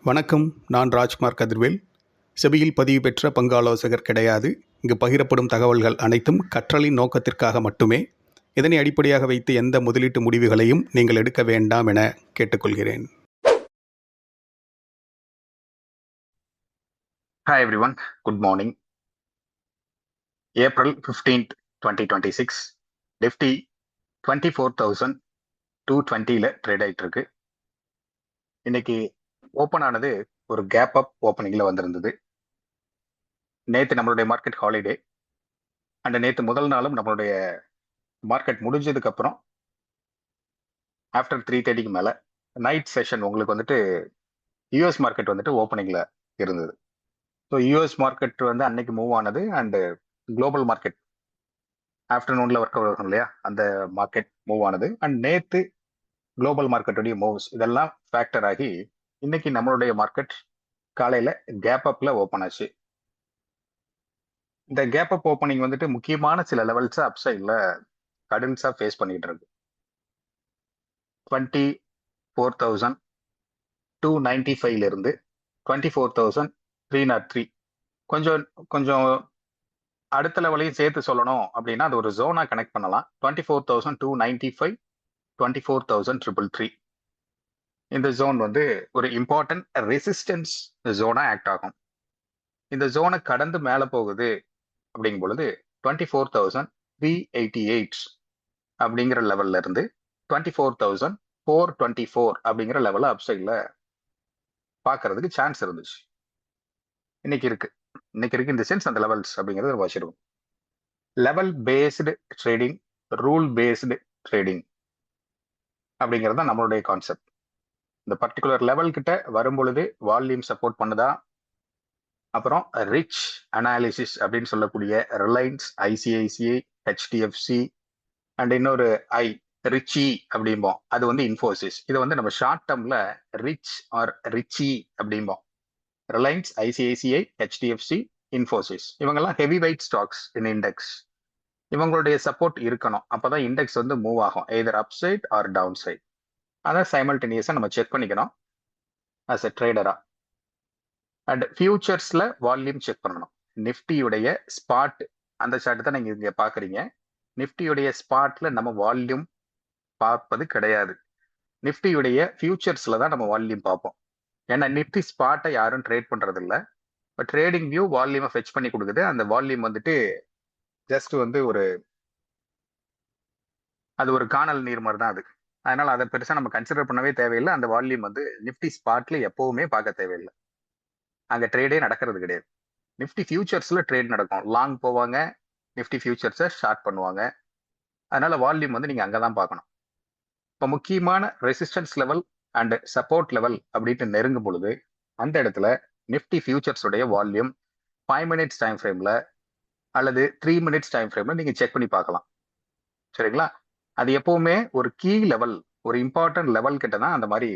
வணக்கம். நான் ராஜ்குமார் கதிர்வேல். செபியில் பதிவு பெற்ற பங்கு ஆலோசகர் கிடையாது. இங்கு பகிரப்படும் தகவல்கள் அனைத்தும் கற்றலின் நோக்கத்திற்காக மட்டுமே. இதனை அடிப்படையாக வைத்து எந்த முதலீட்டு முடிவுகளையும் நீங்கள் எடுக்க வேண்டாம் என கேட்டுக்கொள்கிறேன். Hi everyone, good morning. April 15th, 2026, Nifty 24,220ல trade ஆயிட்டு இருக்கு. இன்னைக்கு ஓப்பன் ஆனது ஒரு கேப் அப் ஓப்பனிங்ல வந்திருந்தது. நேற்று நம்மளுடைய மார்க்கெட் ஹாலிடே அண்ட் நேற்று முதல் நாளும் நம்மளுடைய மார்க்கெட் முடிஞ்சதுக்கு அப்புறம் ஆஃப்டர் 3:30க்கு மேல நைட் செஷன் உங்களுக்கு வந்துட்டு யூஎஸ் மார்க்கெட் வந்துட்டு ஓப்பனிங்ல இருந்தது. ஸோ யூஎஸ் மார்க்கெட் வந்து அன்னைக்கு மூவ் ஆனது அண்ட் குளோபல் மார்க்கெட் ஆஃப்டர்நூன்ல ஒர்க் ஆகும் இல்லையா, அந்த மார்க்கெட் மூவ் ஆனது அண்ட் நேத்து குளோபல் மார்க்கெட்டுடைய மூவ்ஸ் இதெல்லாம் ஃபேக்டர் ஆகி இன்னைக்கு நம்மளுடைய மார்க்கெட் காலையில கேப் அப்ல ஓப்பன் ஆச்சு. இந்த கேப் அப் ஓப்பனிங் வந்துட்டு முக்கியமான சில லெவல்ஸ் அப்சைட்ல கடுன்ஸா ஃபேஸ் பண்ணிட்டு இருக்கு. 24,295ல இருந்து 24,303 கொஞ்சம் கொஞ்சம் அடுத்த லெவலையும் சேர்த்து சொல்லணும் அப்படின்னா அது ஒரு ஜோனா கனெக்ட் பண்ணலாம். 24,295, 24,333 இந்த ஜோன் வந்து ஒரு இம்பார்ட்டன்ட் ரெசிஸ்டன்ஸ் ஜோனா ஆக்ட் ஆகும். இந்த ஜோனை கடந்து மேல போகுது அப்படிங்கும் பொழுது 24,388 அப்படிங்கிற லெவல்ல இருந்து 24,424 அப்படிங்கிற லெவல்ல அப்சைட்ல பாக்குறதுக்கு சான்ஸ் இருந்துச்சு. இன்னைக்கு இருக்கு இந்த சென்ஸ் அந்த லெவல்ஸ் அப்படிங்கிறது வச்சிருக்கும். Level based trading, rule based trading அப்படிங்கிறது தான் நம்மளுடைய கான்செப்ட். இந்த பர்டிகுலர் லெவல் கிட்ட வரும் பொழுது வால்யூம் சப்போர்ட் பண்ணுதா, அப்புறம் ரிச் அனாலிசிஸ் அப்படின்னு சொல்லக்கூடிய ரிலையன்ஸ், ஐசிஐசிஐ, ஹெச்டிஎஃப்சி அண்ட் இன்னொரு ரிச்சி அப்படிம்போம், அது வந்து இன்ஃபோசிஸ். இதை வந்து நம்ம ஷார்ட் டேர்ம்ல ரிச் ஆர் ரிச்சி அப்படிம்போம். ரிலையன்ஸ், ஐசிஐசிஐ, ஹெச்டிஎஃப்சி, இன்ஃபோசிஸ் இவங்கெல்லாம் heavy weight stocks in index. இவங்களுடைய சப்போர்ட் இருக்கணும், அப்பதான் இண்டெக்ஸ் வந்து மூவ் ஆகும், either up side or down side. அதை சைமல்டேனியஸா நம்ம செக் பண்ணிக்கணும் ஆஸ் எ ட்ரேடரா. அண்ட் ஃபியூச்சர்ஸ்ல வால்யூம் செக் பண்ணணும். நிஃப்டியுடைய ஸ்பாட் அந்த சார்ட் தான் நீங்க இங்க பாக்குறீங்க. நிஃப்டியுடைய ஸ்பாட்ல நம்ம வால்யூம் பார்ப்பது கிடையாது. நிஃப்டியுடைய ஃபியூச்சர்ஸ்ல தான் நம்ம வால்யூம் பார்ப்போம். ஏன்னா நிஃப்டி ஸ்பாட்டை யாரும் ட்ரேட் பண்றது இல்லை. இப்போ ட்ரேடிங் வியூ வால்யூமை ஃபெச் பண்ணி கொடுக்குது. அந்த வால்யூம் வந்துட்டு ஜஸ்ட் வந்து அது ஒரு காணல் நீர் மாதிரி தான் அது. அதனால அதை பெருசா நம்ம கன்சிடர் பண்ணவே தேவையில்லை. அந்த வால்யூம் வந்து நிஃப்டி ஸ்பாட்ல எப்பவுமே பார்க்க தேவையில்லை. அங்க ட்ரேடே நடக்கிறது கிடையாது. நிஃப்டி ஃபியூச்சர்ஸ்ல ட்ரேட் நடக்கும். லாங் போவாங்க, நிஃப்டி ஃபியூச்சர்ஸை ஷார்ட் பண்ணுவாங்க. அதனால வால்யூம் வந்து நீங்க அங்கதான் பார்க்கணும். இப்போ முக்கியமான resistance level and support level அப்படின்ட்டு நெருங்கும் பொழுது அந்த இடத்துல நிஃப்டி ஃபியூச்சர்ஸ் உடைய வால்யூம் 5 மினிட்ஸ் டைம் ஃப்ரேம்ல அல்லது 3 மினிட்ஸ் டைம் ஃப்ரேம்ல நீங்க செக் பண்ணி பார்க்கலாம். சரிங்களா? அது எப்பவுமே ஒரு கீ லெவல், ஒரு இம்பார்ட்டன்ட் லெவல் கிட்ட தான் அந்த மாதிரி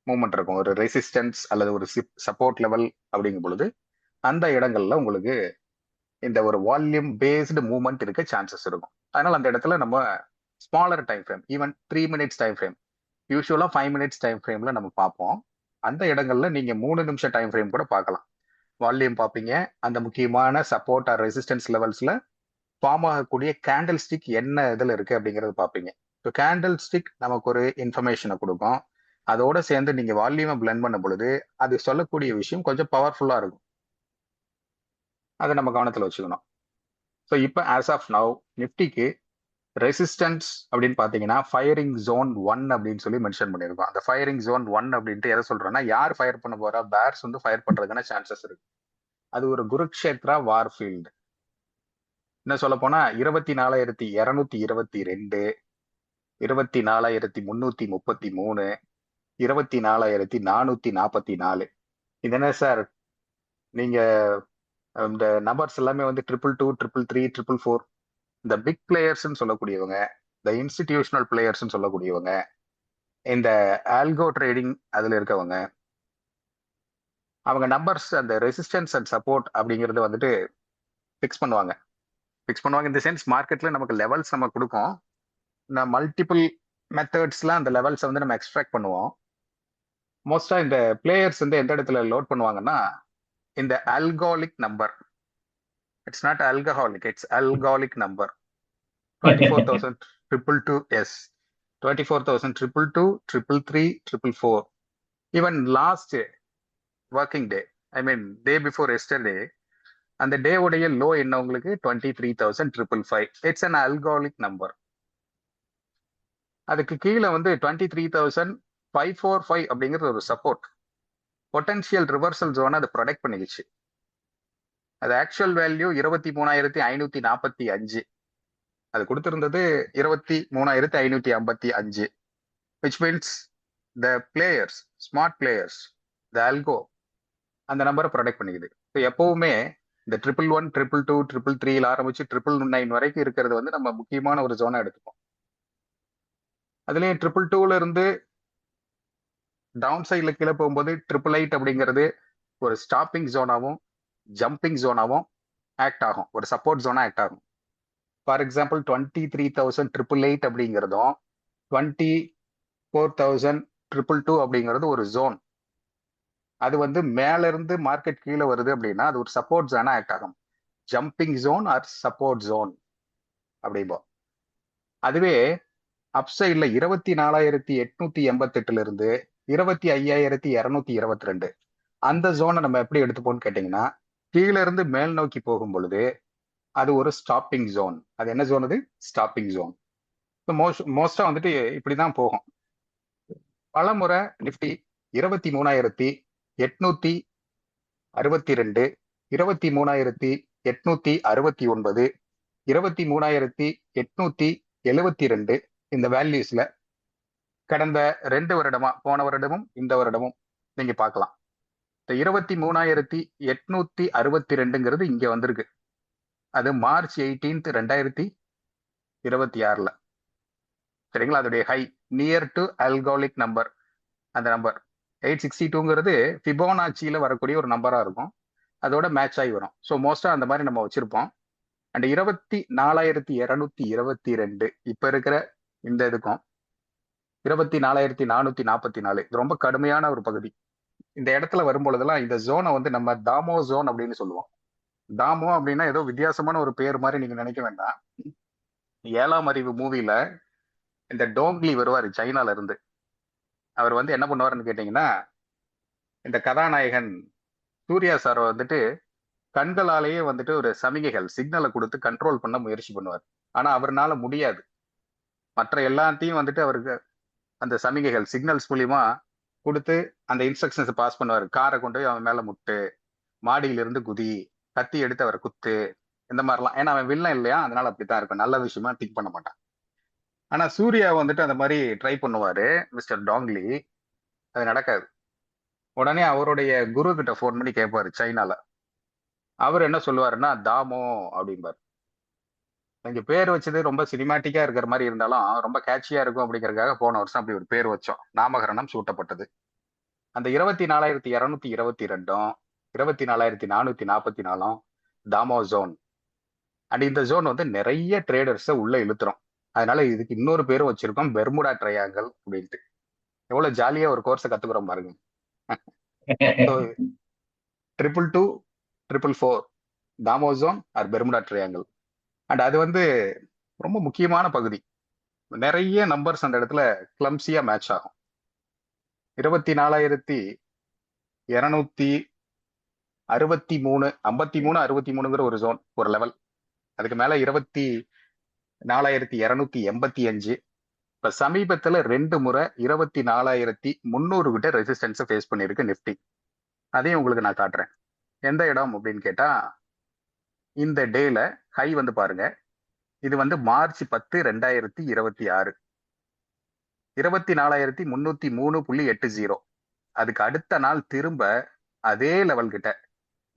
மூவ்மெண்ட் இருக்கும். ஒரு ரெசிஸ்டன்ஸ் அல்லது ஒரு சப்போர்ட் லெவல் அப்படிங்கும் பொழுது அந்த இடங்கள்ல உங்களுக்கு இந்த ஒரு வால்யூம் பேஸ்டு மூவ்மெண்ட் இருக்க சான்சஸ் இருக்கும். அதனால அந்த இடத்துல நம்ம smaller time frame, even 3 minutes time frame, யூஸ்வலா 5 மினிட்ஸ் டைம் ஃப்ரேம்ல நம்ம பார்ப்போம். அந்த இடங்கள்ல நீங்க 3 நிமிஷம் டைம் ஃப்ரேம் கூட பார்க்கலாம். வால்யூம் பார்ப்பீங்க. அந்த முக்கியமான சப்போர்ட் ஆர் ரெசிஸ்டன்ஸ் லெவல்ஸ்ல ஃபார்ம் ஆகக்கூடிய கேண்டில் ஸ்டிக் என்ன இதுல இருக்கு அப்படிங்கறது பார்ப்பீங்க. ஸோ கேண்டில் ஸ்டிக் நமக்கு ஒரு இன்ஃபர்மேஷனை கொடுக்கும். அதோட சேர்ந்து நீங்க வால்யூமை பிளெண்ட் பண்ணும் பொழுது அது சொல்லக்கூடிய விஷயம் கொஞ்சம் பவர்ஃபுல்லா இருக்கும். அதை நம்ம கவனத்துல வச்சுக்கணும். ஸோ இப்போ ஆஸ் ஆஃப் நவ் நிஃப்டிக்கு ரெசிஸ்டன்ஸ் அப்படின்னு பாத்தீங்கன்னா ஃபயரிங் ஜோன் 1 அப்படின்னு சொல்லி மென்ஷன் பண்ணியிருக்கோம். அந்த ஃபயரிங் ஜோன் 1 அப்படின்ட்டு எதை சொல்றேன்னா, யார் ஃபயர் பண்ண போறா, பேர்ஸ் வந்து ஃபயர் பண்றதுக்கான சான்சஸ் இருக்கு. அது ஒரு குருக்ஷேத்ரா வார் ஃபீல்டு. என்ன சொல்ல போனா 24,222, 24,333, 24,444. இது என்ன சார், நீங்க இந்த நம்பர்ஸ் எல்லாமே வந்து 222, 333, 444. இந்த பிக் பிளேயர்ஸ் சொல்லக்கூடியவங்க, இந்த இன்ஸ்டிடியூஷனல் பிளேயர்ஸ் சொல்லக்கூடியவங்க, இந்த ஆல்கோ ட்ரேடிங் அதுல இருக்கவங்க, அவங்க நம்பர்ஸ் அந்த ரெசிஸ்டன்ஸ் அண்ட் சப்போர்ட் அப்படிங்கறது வந்துட்டு ஃபிக்ஸ் பண்ணுவாங்க. இந்த சென்ஸ் மார்க்கெட்ல நமக்கு லெவல்ஸ் நம்ம கொடுக்கும். மல்டிபிள் மெத்தட்ஸ்ல அந்த லெவல்ஸ் வந்து நம்ம எக்ஸ்ட்ராக்ட் பண்ணுவோம். மோஸ்டா இந்த பிளேயர்ஸ் வந்து எந்த இடத்துல லோட் பண்ணுவாங்கன்னா இந்த alcoholic number. It's not alcoholic, it's alcoholic number. 24,222, yes. 24,222, 333, 444. Even last working day, I mean day before yesterday, அந்த டே உடைய லோ என்ன உங்களுக்கு 23,555. It's an alcoholic number. அதுக்கு கீழே வந்து 23,545 அப்படிங்கிறது ஒரு சப்போர்ட். பொட்டன்ஷியல் ரிவர்சல் ஜோன் அது ப்ரொடெக்ட் பண்ணிடுச்சு. அது ஆக்சுவல் வேல்யூ 23,545. அது கொடுத்திருந்தது 23,555, which means the players, smart players, the algo அந்த நம்பரை ப்ரொடெக்ட் பண்ணிக்குது. ஸோ எப்பவுமே இந்த 111, 222, 333 ஆரம்பிச்சு 999 வரைக்கும் இருக்கிறது வந்து நம்ம முக்கியமான ஒரு ஜோனா எடுத்துப்போம். அதுலயும் 222ல இருந்து டவுன் சைட்ல கீழே போகும்போது 888 அப்படிங்கிறது ஒரு ஸ்டாப்பிங் ஜோனாவும் ஜம்பிங் ஜோனாவும் ஆக்ட் ஆகும், ஒரு சப்போர்ட் ஜோனா ஆக்ட் ஆகும். ஃபார் எக்ஸாம்பிள் 23,888 அப்படிங்கிறதும் 24,222 அப்படிங்கிறது ஒரு ஜோன். அது வந்து மேல இருந்து மார்க்கெட் கீழே வருது அப்படின்னா அது ஒரு சப்போர்ட் ஜோனா ஆக்ட் ஆகும். Jumping zone or support zone அப்படிம்போம். அதுவே அப்சைட்ல 24,888 இருந்து 25,222 அந்த ஜோனை நம்ம எப்படி எடுத்துப்போம்னு கேட்டீங்கன்னா, கீழே இருந்து மேல் நோக்கி போகும் பொழுது அது ஒரு ஸ்டாப்பிங் ஜோன். அது என்ன ஜோன்? அது ஸ்டாப்பிங் ஜோன். மோஸ்டா வந்துட்டு இப்படிதான் போகும். பலமுறை நிப்டி 23,862, 23,869, 23,872 இந்த வேல்யூஸ்ல கடந்த 2 வருடமா, போன வருடமும் இந்த வருடமும் நீங்க பார்க்கலாம். இந்த 23,862 இங்க வந்திருக்கு. அது மார்ச் 18, 2026. சரிங்களா? அதோடைய ஹை நியர் டு அல்காலிக் நம்பர். அந்த நம்பர் 862 ஃபிபோனாச்சியில வரக்கூடிய ஒரு நம்பரா இருக்கும். அதோட மேட்ச் ஆகி வரும். ஸோ மோஸ்டா அந்த மாதிரி நம்ம வச்சிருப்போம். அண்ட் 24,222 இப்ப இருக்கிற இந்த இதுக்கும் 24,444 இது ரொம்ப கடுமையான ஒரு பகுதி. இந்த இடத்துல வரும்பொழுதெல்லாம் இந்த ஜோனை வந்து நம்ம தாமோ ஜோன் அப்படின்னு சொல்லுவோம். தாமோ அப்படின்னா ஏதோ வித்தியாசமான ஒரு பேர் மாதிரி நீங்க நினைக்க வேண்டாம். 7ஆம் அறிவு மூவில இந்த டோங்லி வருவாரு சைனால இருந்து. அவர் வந்து என்ன பண்ணுவாருன்னு கேட்டீங்கன்னா, இந்த கதாநாயகன் சூர்யா சாரை வந்துட்டு கண்களாலேயே வந்துட்டு ஒரு சமிகைகள் சிக்னலை கொடுத்து கண்ட்ரோல் பண்ண முயற்சி பண்ணுவார். ஆனா அவர்னால முடியாது. மற்ற எல்லாத்தையும் வந்துட்டு அவருக்கு அந்த சமிகைகள் சிக்னல்ஸ் மூலியமா கொடுத்து அந்த இன்ஸ்ட்ரக்ஷன்ஸ் பாஸ் பண்ணுவார். காரை கொண்டு போய் அவன் மேல முட்டு, மாடியிலிருந்து குதி, கத்தி எடுத்து அவரை குத்து, இந்த மாதிரிலாம். ஏன்னா அவன் வில்லன் இல்லையா, அதனால அப்படித்தான் இருக்கும். நல்ல விஷயமா திங்க் பண்ண மாட்டான். ஆனா சூர்யா வந்துட்டு அந்த மாதிரி ட்ரை பண்ணுவாரு மிஸ்டர் டாங்லி. அது நடக்காது. உடனே அவருடைய குரு கிட்ட ஃபோன் பண்ணி கேட்பாரு சைனால. அவர் என்ன சொல்லுவாருன்னா தாமோ அப்படிம்பார். நீங்க பேர் வச்சது ரொம்ப சினிமாட்டிக்கா இருக்கிற மாதிரி இருந்தாலும் ரொம்ப கேட்சியா இருக்கும் அப்படிங்கறதுக்காக போன வருஷம் அப்படி ஒரு பேர் வச்சோம். நாமகரணம் சூட்டப்பட்டது. அந்த 24,222, 24,444 தாமோ ஜோன். அண்ட் இந்த ஜோன் வந்து நிறைய ட்ரேடர்ஸை உள்ள இழுத்துரும். அதனால இதுக்கு இன்னொரு பேரும் வச்சிருக்கோம், பெர்முடா ட்ரையாங்கல் அப்படின்ட்டு. எவ்வளவு ஜாலியா ஒரு கோர்ஸை கத்துக்கிறோம் பாருங்க. 222, 444 தாமோ zone or Bermuda triangle. And அது வந்து ரொம்ப முக்கியமான பகுதி. நிறைய நம்பர்ஸ் அந்த இடத்துல கிளம்சியா மேட்ச் ஆகும். 24,263, 53, 63 ஒரு ஜோன், ஒரு லெவல். அதுக்கு மேல 24,285. இப்ப சமீபத்துல 2 முறை 24,300 கிட்ட ரெசிஸ்டன்ஸை ஃபேஸ் பண்ணிருக்கு நிப்டி. அதையும் உங்களுக்கு நான் காட்டுறேன். எந்த இடம் அப்படின்னு கேட்டா, இந்த டேல ஹை வந்து பாருங்க. இது வந்து மார்ச் 10, 2026. 24,303.80. அதுக்கு அடுத்த நாள் திரும்ப அதே லெவல் கிட்ட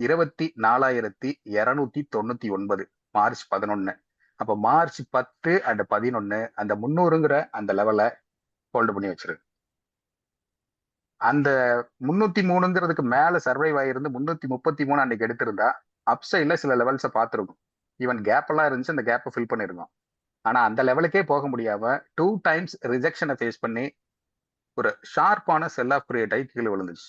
24,299 மார்ச் 11. அப்ப மார்ச் 10 அண்ட் 11 அந்த 300ங்கிற அந்த லெவலை ஹோல்டு பண்ணி வச்சிருக்கு. அந்த 303ங்கிறதுக்கு மேல சர்வைவ் ஆகிருந்து 333 அன்னைக்கு எடுத்திருந்தா அப்சைட்ல சில லெவல்ஸை பார்த்துருக்கும். ஈவன் கேப் எல்லாம் இருந்துச்சு, அந்த கேப்பை ஃபில் பண்ணிருக்கோம். ஆனா அந்த லெவலுக்கே போக முடியாம 2 டைம்ஸ் ரிஜெக்ஷனை ஃபேஸ் பண்ணி ஒரு ஷார்ப்பான செல் ஆஃப் கிரியேட் ஆகி கீழே விழுந்துச்சு.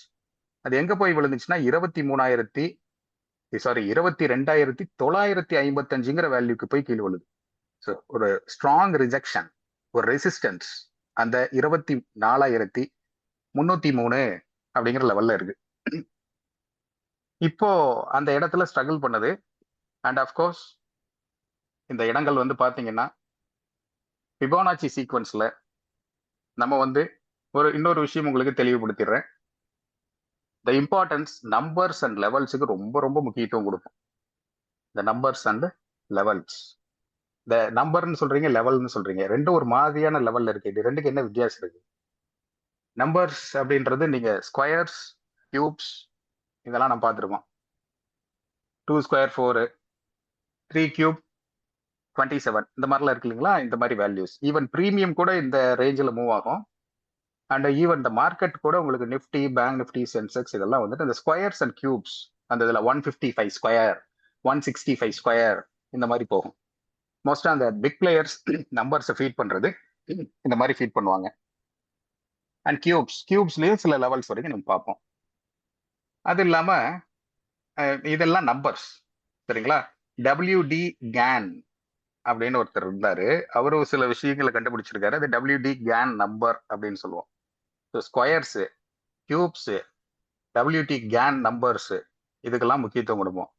அது எங்க போய் விழுந்துச்சுன்னா 22,955 வேல்யூக்கு போய் கீழே விழுது. ஸோ ஒரு ஸ்ட்ராங் ரிஜெக்ஷன், ஒரு ரெசிஸ்டன்ஸ் அந்த 24,303 அப்படிங்கிற லெவல்ல இருக்கு. இப்போ அந்த இடத்துல ஸ்ட்ரகிள் பண்ணது. அண்ட் ஆஃப்கோர்ஸ் இந்த இடங்கள் வந்து பாத்தீங்கன்னா ஃபிபோனாச்சி சீக்வன்ஸ்ல நம்ம வந்து இன்னொரு விஷயம் உங்களுக்கு தெளிவுபடுத்திடுறேன். த இம்பார்ட்டன்ஸ் நம்பர்ஸ் அண்ட் லெவல்ஸுக்கு ரொம்ப ரொம்ப முக்கியத்துவம் கொடுப்போம். இந்த நம்பர்ஸ் அண்ட் லெவல்ஸ், இந்த நம்பர்னு சொல்றீங்க, லெவல்னு சொல்றீங்க, ரெண்டும் ஒரு மாதிரியான லெவல்ல இருக்கு. இது ரெண்டுக்கு என்ன வித்தியாசம் இருக்கு? நம்பர்ஸ் அப்படின்றது நீங்க ஸ்கொயர்ஸ், கியூப்ஸ் இதெல்லாம் நம்ம பார்த்துருக்கோம். 2 ஸ்கொயர் 4, 3 கியூப் 27 இந்த மாதிரிலாம் இருக்கு இல்லைங்களா? இந்த மாதிரி வேல்யூஸ். ஈவன் ப்ரீமியம் கூட இந்த ரேஞ்சில் மூவ் ஆகும். அண்ட் ஈவன் இந்த மார்க்கெட் கூட உங்களுக்கு நிஃப்டி, பேங்க் நிஃப்டி, சென்செக்ஸ் இதெல்லாம் வந்துட்டு இந்த ஸ்கொயர்ஸ் அண்ட் கியூப்ஸ், அந்த இதில் 155 ஸ்கொயர், 165 ஸ்கொயர் இந்த மாதிரி போகும். மோஸ்டா அந்த பிக் பிளேயர்ஸ் நம்பர்ஸை ஃபீட் பண்றது இந்த மாதிரி ஃபீட் பண்ணுவாங்க. அண்ட் கியூப்ஸ்லயும் சில லெவல்ஸ் வரைக்கும் நம்ம பார்ப்போம். அது இல்லாம இதெல்லாம் நம்பர்ஸ், சரிங்களா? WD கேன் அப்படின்னு ஒருத்தர் இருந்தாரு. அவரு சில விஷயங்களை கண்டுபிடிச்சிருக்காரு. அது WD கேன் நம்பர் அப்படின்னு சொல்லுவோம். Squares, cubes, WD can numbers இதுக்கெல்லாம் முக்கியத்துவம் கொடுப்போம்.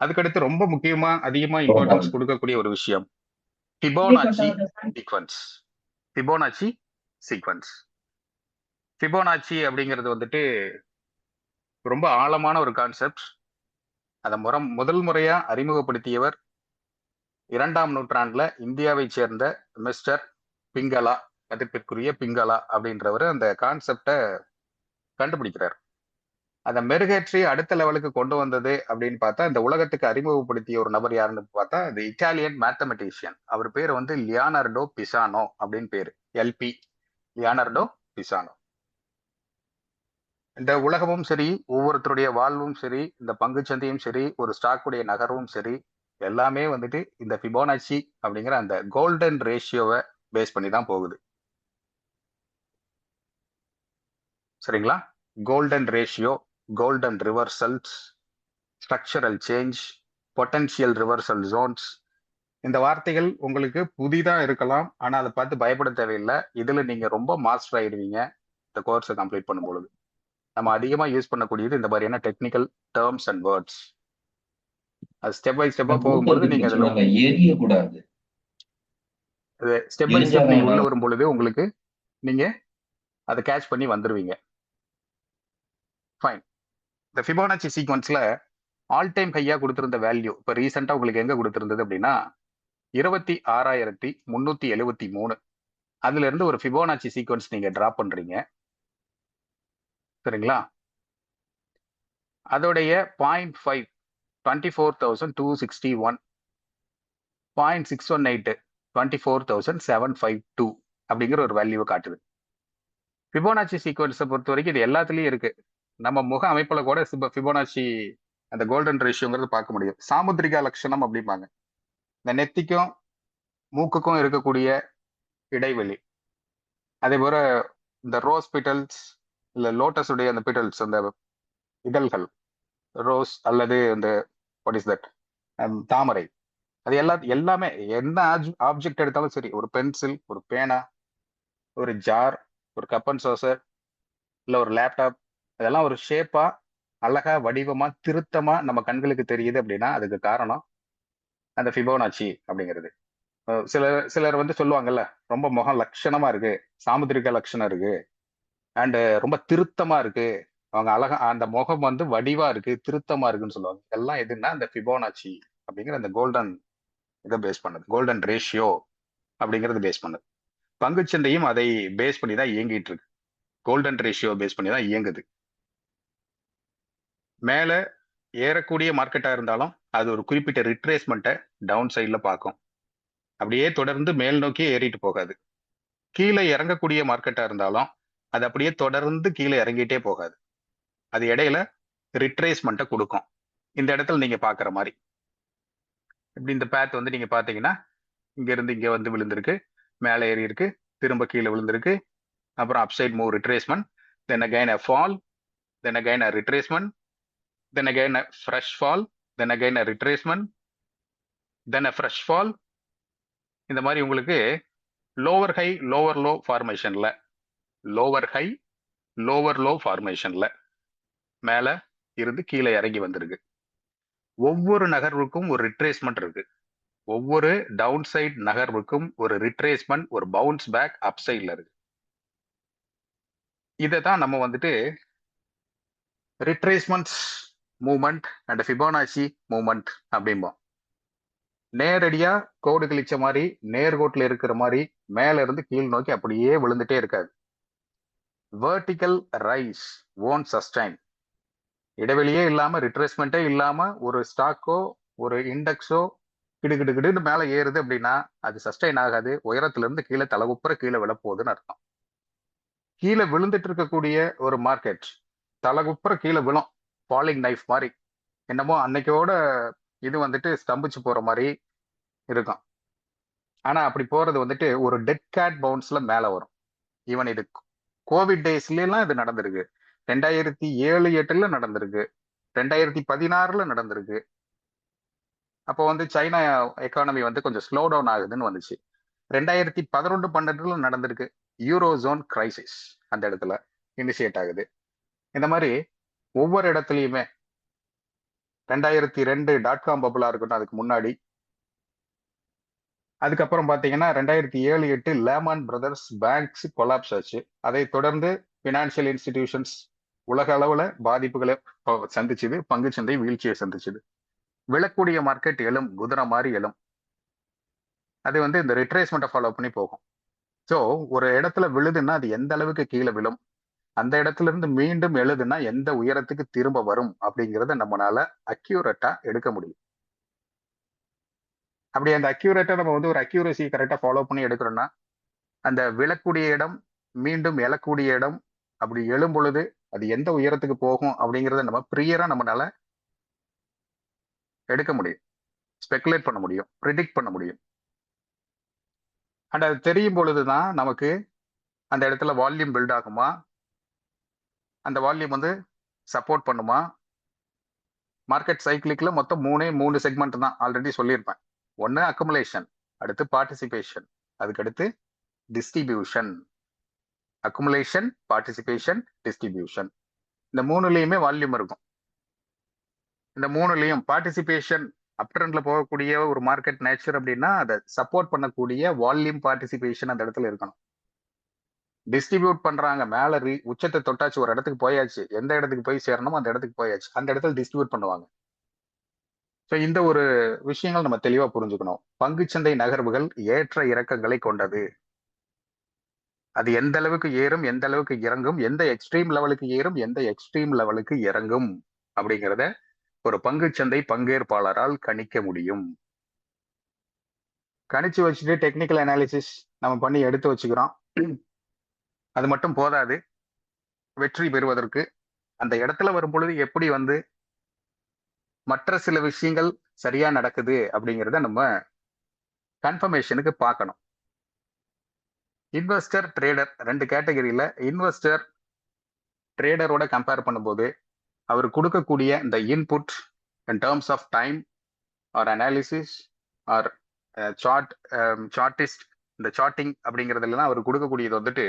அதுக்கடுத்து ரொம்ப முக்கியமா அதிகமா இம்பார்ட்டன்ஸ் கொடுக்கக்கூடிய ஒரு விஷயம் Fibonacci sequence. Fibonacci sequence, Fibonacci அப்படிங்கிறது வந்துட்டு ரொம்ப ஆழமான ஒரு கான்செப்ட். அதை முதல் முறையா அறிமுகப்படுத்தியவர் 2ஆம் நூற்றாண்டுல இந்தியாவை சேர்ந்த மிஸ்டர் பிங்களா, மதிப்பிற்குரிய பிங்களா அப்படின்றவர் அந்த கான்செப்டை கண்டுபிடிக்கிறார். அதை மெருகேற்றி அடுத்த லெவலுக்கு கொண்டு வந்தது அப்படின்னு பார்த்தா, இந்த உலகத்துக்கு அறிமுகப்படுத்திய ஒரு நபர் யாருன்னு பார்த்தா, அது இட்டாலியன் மேத்தமெட்டிஷியன். அவர் பேர் வந்து லியோனார்டோ பிசானோ அப்படின்னு பேரு. LP Leonardo Pisano. இந்த உலகமும் சரி, ஒவ்வொருத்தருடைய வாழ்வும் சரி, இந்த பங்குச்சந்தையும் சரி, ஒரு ஸ்டாக்குடைய நகர்வும் சரி, எல்லாமே வந்துட்டு இந்த ஃபிபோனாச்சி அப்படிங்கிற அந்த கோல்டன் ரேஷியோவை பேஸ் பண்ணி தான் போகுது. சரிங்களா? Golden ratio, golden reversals, structural change, potential reversal Jones, இந்த வார்த்தைகள் உங்களுக்கு புதிதா இருக்கலாம். ஆனா அதை பார்த்து பயப்பட தேவையில்லை. இதுல நீங்க ரொம்ப மாஸ்டர் ஆயிடுவீங்க இந்த கோர்ஸை கம்ப்ளீட் பண்ணும் பொழுது. நம்ம அதிகமா யூஸ் பண்ணக்கூடியது இந்த மாதிரியான டெக்னிக்கல் டேர்ம்ஸ் அண்ட் வேர்ட்ஸ். அது ஸ்டெப் பை ஸ்டெப்பா போகும்பொழுது நீங்க அதுல ஸ்டெப் பை ஸ்டெப் நீங்க உள்ள வரும் பொழுது உங்களுக்கு நீங்க அதை கேட்ச் பண்ணி வந்துருவீங்க. ஃபைன். இந்த ஃபிபோனாச்சி சீக்வன்ஸ்ல ஆல் டைம் ஹையா கொடுத்திருந்த வேல்யூ இப்போ ரீசெண்டா உங்களுக்கு எங்க கொடுத்திருந்தது அப்படின்னா 26,373. அதுல இருந்து ஒரு ஃபிபோனாச்சி சீக்வன்ஸ் நீங்க டிரா பண்றீங்க, சரிங்களா? அதோடைய 0.5 24,261, 0.618 24,752 அப்படிங்கிற ஒரு வேல்யூவை காட்டுது. ஃபிபோனாச்சி சீக்வன்ஸை பொறுத்த வரைக்கும் இது எல்லாத்துலயும் இருக்கு. நம்ம முக அமைப்புல கூட ஃபிபோனாச்சி அந்த கோல்டன் ரேஷியோங்கிறது பார்க்க முடியும். சாமுத்திரிகா லட்சணம் அப்படிம்பாங்க. இந்த நெத்திக்கும் மூக்குக்கும் இருக்கக்கூடிய இடைவெளி, அதே போல இந்த ரோஸ் பிட்டல்ஸ் இல்ல லோட்டஸ் உடைய அந்த பிட்டல்ஸ், அந்த இதழ்கள், ரோஸ் அல்லது இந்த வாட் இஸ் தட் தாமரை, அது எல்லாமே என்ன ஆப்ஜெக்ட் எடுத்தாலும் சரி, ஒரு பென்சில், ஒரு பேனா, ஒரு ஜார், ஒரு கப் அண்ட் சோசர், இல்ல ஒரு லேப்டாப், அதெல்லாம் ஒரு ஷேப்பா அழகா வடிவமா திருத்தமா நம்ம கண்களுக்கு தெரியுது அப்படின்னா அதுக்கு காரணம் அந்த ஃபிபோனாச்சி அப்படிங்கிறது. சிலர் வந்து சொல்லுவாங்கல்ல, ரொம்ப முகம் லட்சணமா இருக்கு, சாமுத்திரிக லட்சணம் இருக்கு, அண்ட் ரொம்ப திருத்தமா இருக்கு, அவங்க அழகா அந்த முகம் வந்து வடிவா இருக்கு, திருத்தமா இருக்குன்னு சொல்லுவாங்க. இதெல்லாம் எதுன்னா அந்த ஃபிபோனாச்சி அப்படிங்கிற அந்த கோல்டன் இதை பேஸ் பண்ணது, கோல்டன் ரேஷியோ அப்படிங்கிறது பேஸ் பண்ணது. பங்குச்சந்தையும் அதை பேஸ் பண்ணி தான் இயங்கிட்டு இருக்கு. கோல்டன் ரேஷியோ பேஸ் பண்ணி தான் இயங்குது. மேல ஏறக்கூடிய மார்க்கெட்டா இருந்தாலும் அது ஒரு குறிப்பிட்ட ரிட்ரேஸ்மெண்ட்டை டவுன் சைட்ல பார்க்கும். அப்படியே தொடர்ந்து மேல் நோக்கி ஏறிட்டு போகாது. கீழே இறங்கக்கூடிய மார்க்கெட்டா இருந்தாலும் அது அப்படியே தொடர்ந்து கீழே இறங்கிட்டே போகாது. அது இடையில ரிட்ரேஸ்மெண்ட்டை கொடுக்கும். இந்த இடத்துல நீங்க பாக்குற மாதிரி இப்படி இந்த பேத் வந்து நீங்க பாத்தீங்கன்னா இங்க இருந்து இங்க வந்து விழுந்திருக்கு. மேலே ஏறி இருக்கு, திரும்ப கீழே விழுந்திருக்கு, அப்புறம் upside move retracement, then again a fall, then again a retracement, then again a fresh fall, then again a retracement, then a fresh fall. இந்த மாதிரி உங்களுக்கு லோவர் ஹை லோவர் லோ ஃபார்மேஷன்ல, லோவர் ஹை லோவர் லோ ஃபார்மேஷன்ல மேல இருந்து கீழே இறங்கி வந்திருக்கு. ஒவ்வொரு நகர்வுக்கும் ஒரு ரிட்ரேஸ்மெண்ட் இருக்கு. ஒவ்வொரு டவுன் சைட் நகர்வுக்கும் ஒரு ரிட்ரேஸ்மெண்ட், ஒரு பவுன்ஸ் பேக் அப் சைட்ல இருக்கு. இதை தான் நம்ம வந்துட்டு retracement movement and Fibonacci movement அப்படிம்போம். நேரடியா கோடு கிழிச்ச மாதிரி நேர்கோட்டில் இருக்கிற மாதிரி மேல இருந்து கீழ் நோக்கி அப்படியே விழுந்துட்டே இருக்காது. Vertical rise on sustain. இடைவெளியே இல்லாம, ரிட்ரேஸ்மெண்ட்டே இல்லாம ஒரு ஸ்டாக்கோ ஒரு இண்டெக்ஸோ கிடுகிடுன்னு மேல ஏறுது அப்படின்னா அது சஸ்டைன் ஆகாது. உயரத்துல இருந்து கீழே தலைகுப்புற கீழே விழப்போகுதுன்னு அர்த்தம். கீழே விழுந்துட்டு இருக்கக்கூடிய ஒரு மார்க்கெட் தலைகுப்புற கீழே விழும், ஃபாலிங் நைஃப் மாதிரி. என்னமோ அன்னைக்கோட இது வந்துட்டு ஸ்தம்பிச்சு போற மாதிரி இருக்கும். ஆனா அப்படி போறது வந்துட்டு ஒரு டெட் கேட் பவுன்ஸ்ல மேல வரும். ஈவன் இது கோவிட் டேஸ்ல எல்லாம் இது நடந்திருக்கு. 2007-8 நடந்திருக்கு, 2016 நடந்திருக்கு. அப்போ வந்து சைனா எக்கானமி வந்து கொஞ்சம் ஸ்லோ டவுன் ஆகுதுன்னு வந்துச்சு. 2011-12 நடந்திருக்கு யூரோ ஜோன் கிரைசிஸ், அந்த இடத்துல இனிஷியேட் ஆகுது. இந்த மாதிரி ஒவ்வொரு இடத்துலயுமே 2002 டாட்காம் பபுளா இருக்கட்டும், அதுக்கு முன்னாடி, அதுக்கப்புறம் பாத்தீங்கன்னா 2007-8 லேமான் பிரதர்ஸ் பேங்க்ஸ் கொலாப்ஸ் ஆச்சு. அதை தொடர்ந்து பினான்சியல் இன்ஸ்டிடியூஷன்ஸ் உலக அளவுல பாதிப்புகளை சந்திச்சுது, பங்குச்சந்தை வீழ்ச்சியை சந்திச்சுது. விழக்கூடிய மார்க்கெட் எழும், குதிரை மாதிரி எழும். அது வந்து இந்த ரிட்ரேஸ்மெண்ட்டை ஃபாலோ பண்ணி போகும். ஸோ ஒரு இடத்துல விழுதுன்னா அது எந்த அளவுக்கு கீழே விழும், அந்த இடத்துல இருந்து மீண்டும் எழுதுன்னா எந்த உயரத்துக்கு திரும்ப வரும் அப்படிங்கிறத நம்மளால அக்யூரேட்டா எடுக்க முடியும். அப்படி அந்த அக்யூரேட்டா நம்ம வந்து ஒரு அக்யூரசி கரெக்டா ஃபாலோ பண்ணி எடுக்கிறோம்னா அந்த விழக்கூடிய இடம் மீண்டும் எழக்கூடிய இடம் அப்படி எழும் பொழுது அது எந்த உயரத்துக்கு போகும் அப்படிங்கிறத நம்ம ப்ரியரா நம்மளால எடுக்க முடியும், ஸ்பெகுலேட் பண்ண முடியும், ப்ரிடிக்ட் பண்ண முடியும். அண்ட் அது தெரியும் பொழுதுதான் நமக்கு அந்த இடத்துல வால்யூம் பில்ட் ஆகுமா, அந்த வால்யூம் வந்து சப்போர்ட் பண்ணுமா. மார்க்கெட் சைக்கிளிக்ல மொத்தம் 3 செக்மெண்ட் தான் ஆல்ரெடி சொல்லியிருப்பேன். ஒன்று அக்குமுலேஷன், அடுத்து பார்ட்டிசிபேஷன், அதுக்கடுத்து டிஸ்ட்ரிபியூஷன். அக்குமுலேஷன், பார்ட்டிசிபேஷன், டிஸ்ட்ரிபியூஷன், இந்த மூணுலயுமே வால்யூம் இருக்கும். இந்த மூணுலயும் பார்ட்டிசிபேஷன் அப் ட்ரெண்ட்ல போகக்கூடிய ஒரு மார்க்கெட் நேச்சர் அப்படின்னா அதை சப்போர்ட் பண்ணக்கூடிய வால்யூம் பார்ட்டிசிபேஷன் அந்த இடத்துல இருக்கணும். டிஸ்ட்ரிபியூட் பண்றாங்க, மேல உச்சத்தை தொட்டாச்சு, ஒரு இடத்துக்கு போயாச்சு, எந்த இடத்துக்கு போய் சேரணுமோ அந்த இடத்துக்கு போயாச்சு, அந்த இடத்துல டிஸ்ட்ரிபியூட் பண்ணுவாங்க. ஸோ இந்த ஒரு விஷயங்கள் நம்ம தெளிவா புரிஞ்சுக்கணும். பங்குச்சந்தை நகர்வுகள் ஏற்ற இறக்கங்களை கொண்டது. அது எந்த அளவுக்கு ஏறும், எந்த அளவுக்கு இறங்கும், எந்த எக்ஸ்ட்ரீம் லெவலுக்கு ஏறும், எந்த எக்ஸ்ட்ரீம் லெவலுக்கு இறங்கும் அப்படிங்கிறத ஒரு பங்குச்சந்தை பங்கேற்பாளரால் கணிக்க முடியும். கணிச்சு வச்சுட்டு டெக்னிக்கல் அனாலிசிஸ் நம்ம பண்ணி எடுத்து வச்சுக்கிறோம். அது மட்டும் போதாது. வெற்றி பெறுவதற்கு அந்த இடத்துல வரும் பொழுது எப்படி வந்து மற்ற சில விஷயங்கள் சரியா நடக்குது அப்படிங்கிறத நம்ம கன்ஃபர்மேஷனுக்கு பார்க்கணும். இன்வெஸ்டர், ட்ரேடர், 2 கேட்டகரியில இன்வெஸ்டர் ட்ரேடரோட கம்பேர் பண்ணும்போது அவர் கொடுக்கக்கூடிய இந்த input in terms of time or analysis or chartist, இந்த சார்ட்டிங் அப்படிங்கிறதுலாம் அவர் கொடுக்கக்கூடியது வந்துட்டு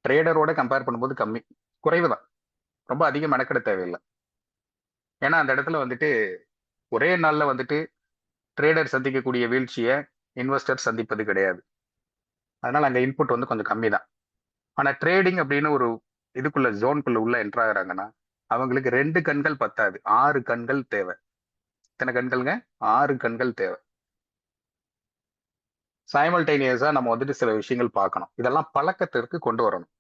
ட்ரேடரோட கம்பேர் பண்ணும்போது கம்மி, குறைவு தான். ரொம்ப அதிகம் மெனக்கெட தேவையில்லை. ஏன்னா அந்த இடத்துல வந்துட்டு ஒரே நாள்ல வந்துட்டு ட்ரேடர் சந்திக்கக்கூடிய வீழ்ச்சியை இன்வெஸ்டர் சந்திப்பது கிடையாது. அதனால அங்க இன்புட் வந்து கொஞ்சம் கம்மி தான். ஆனா ட்ரேடிங் அப்படின்னு ஒரு இதுக்குள்ள ஜோனுக்குள்ள உள்ள என்டர் ஆகுறாங்கன்னா அவங்களுக்கு 2 கண்கள் பத்தாது, 6 கண்கள் தேவை. இத்தனை கண்கள்ங்க, 6 கண்கள் தேவை. சைமல்டேனியஸா நம்ம வந்துட்டு சில விஷயங்கள் பார்க்கணும். இதெல்லாம் பழக்கத்திற்கு கொண்டு வரணும்,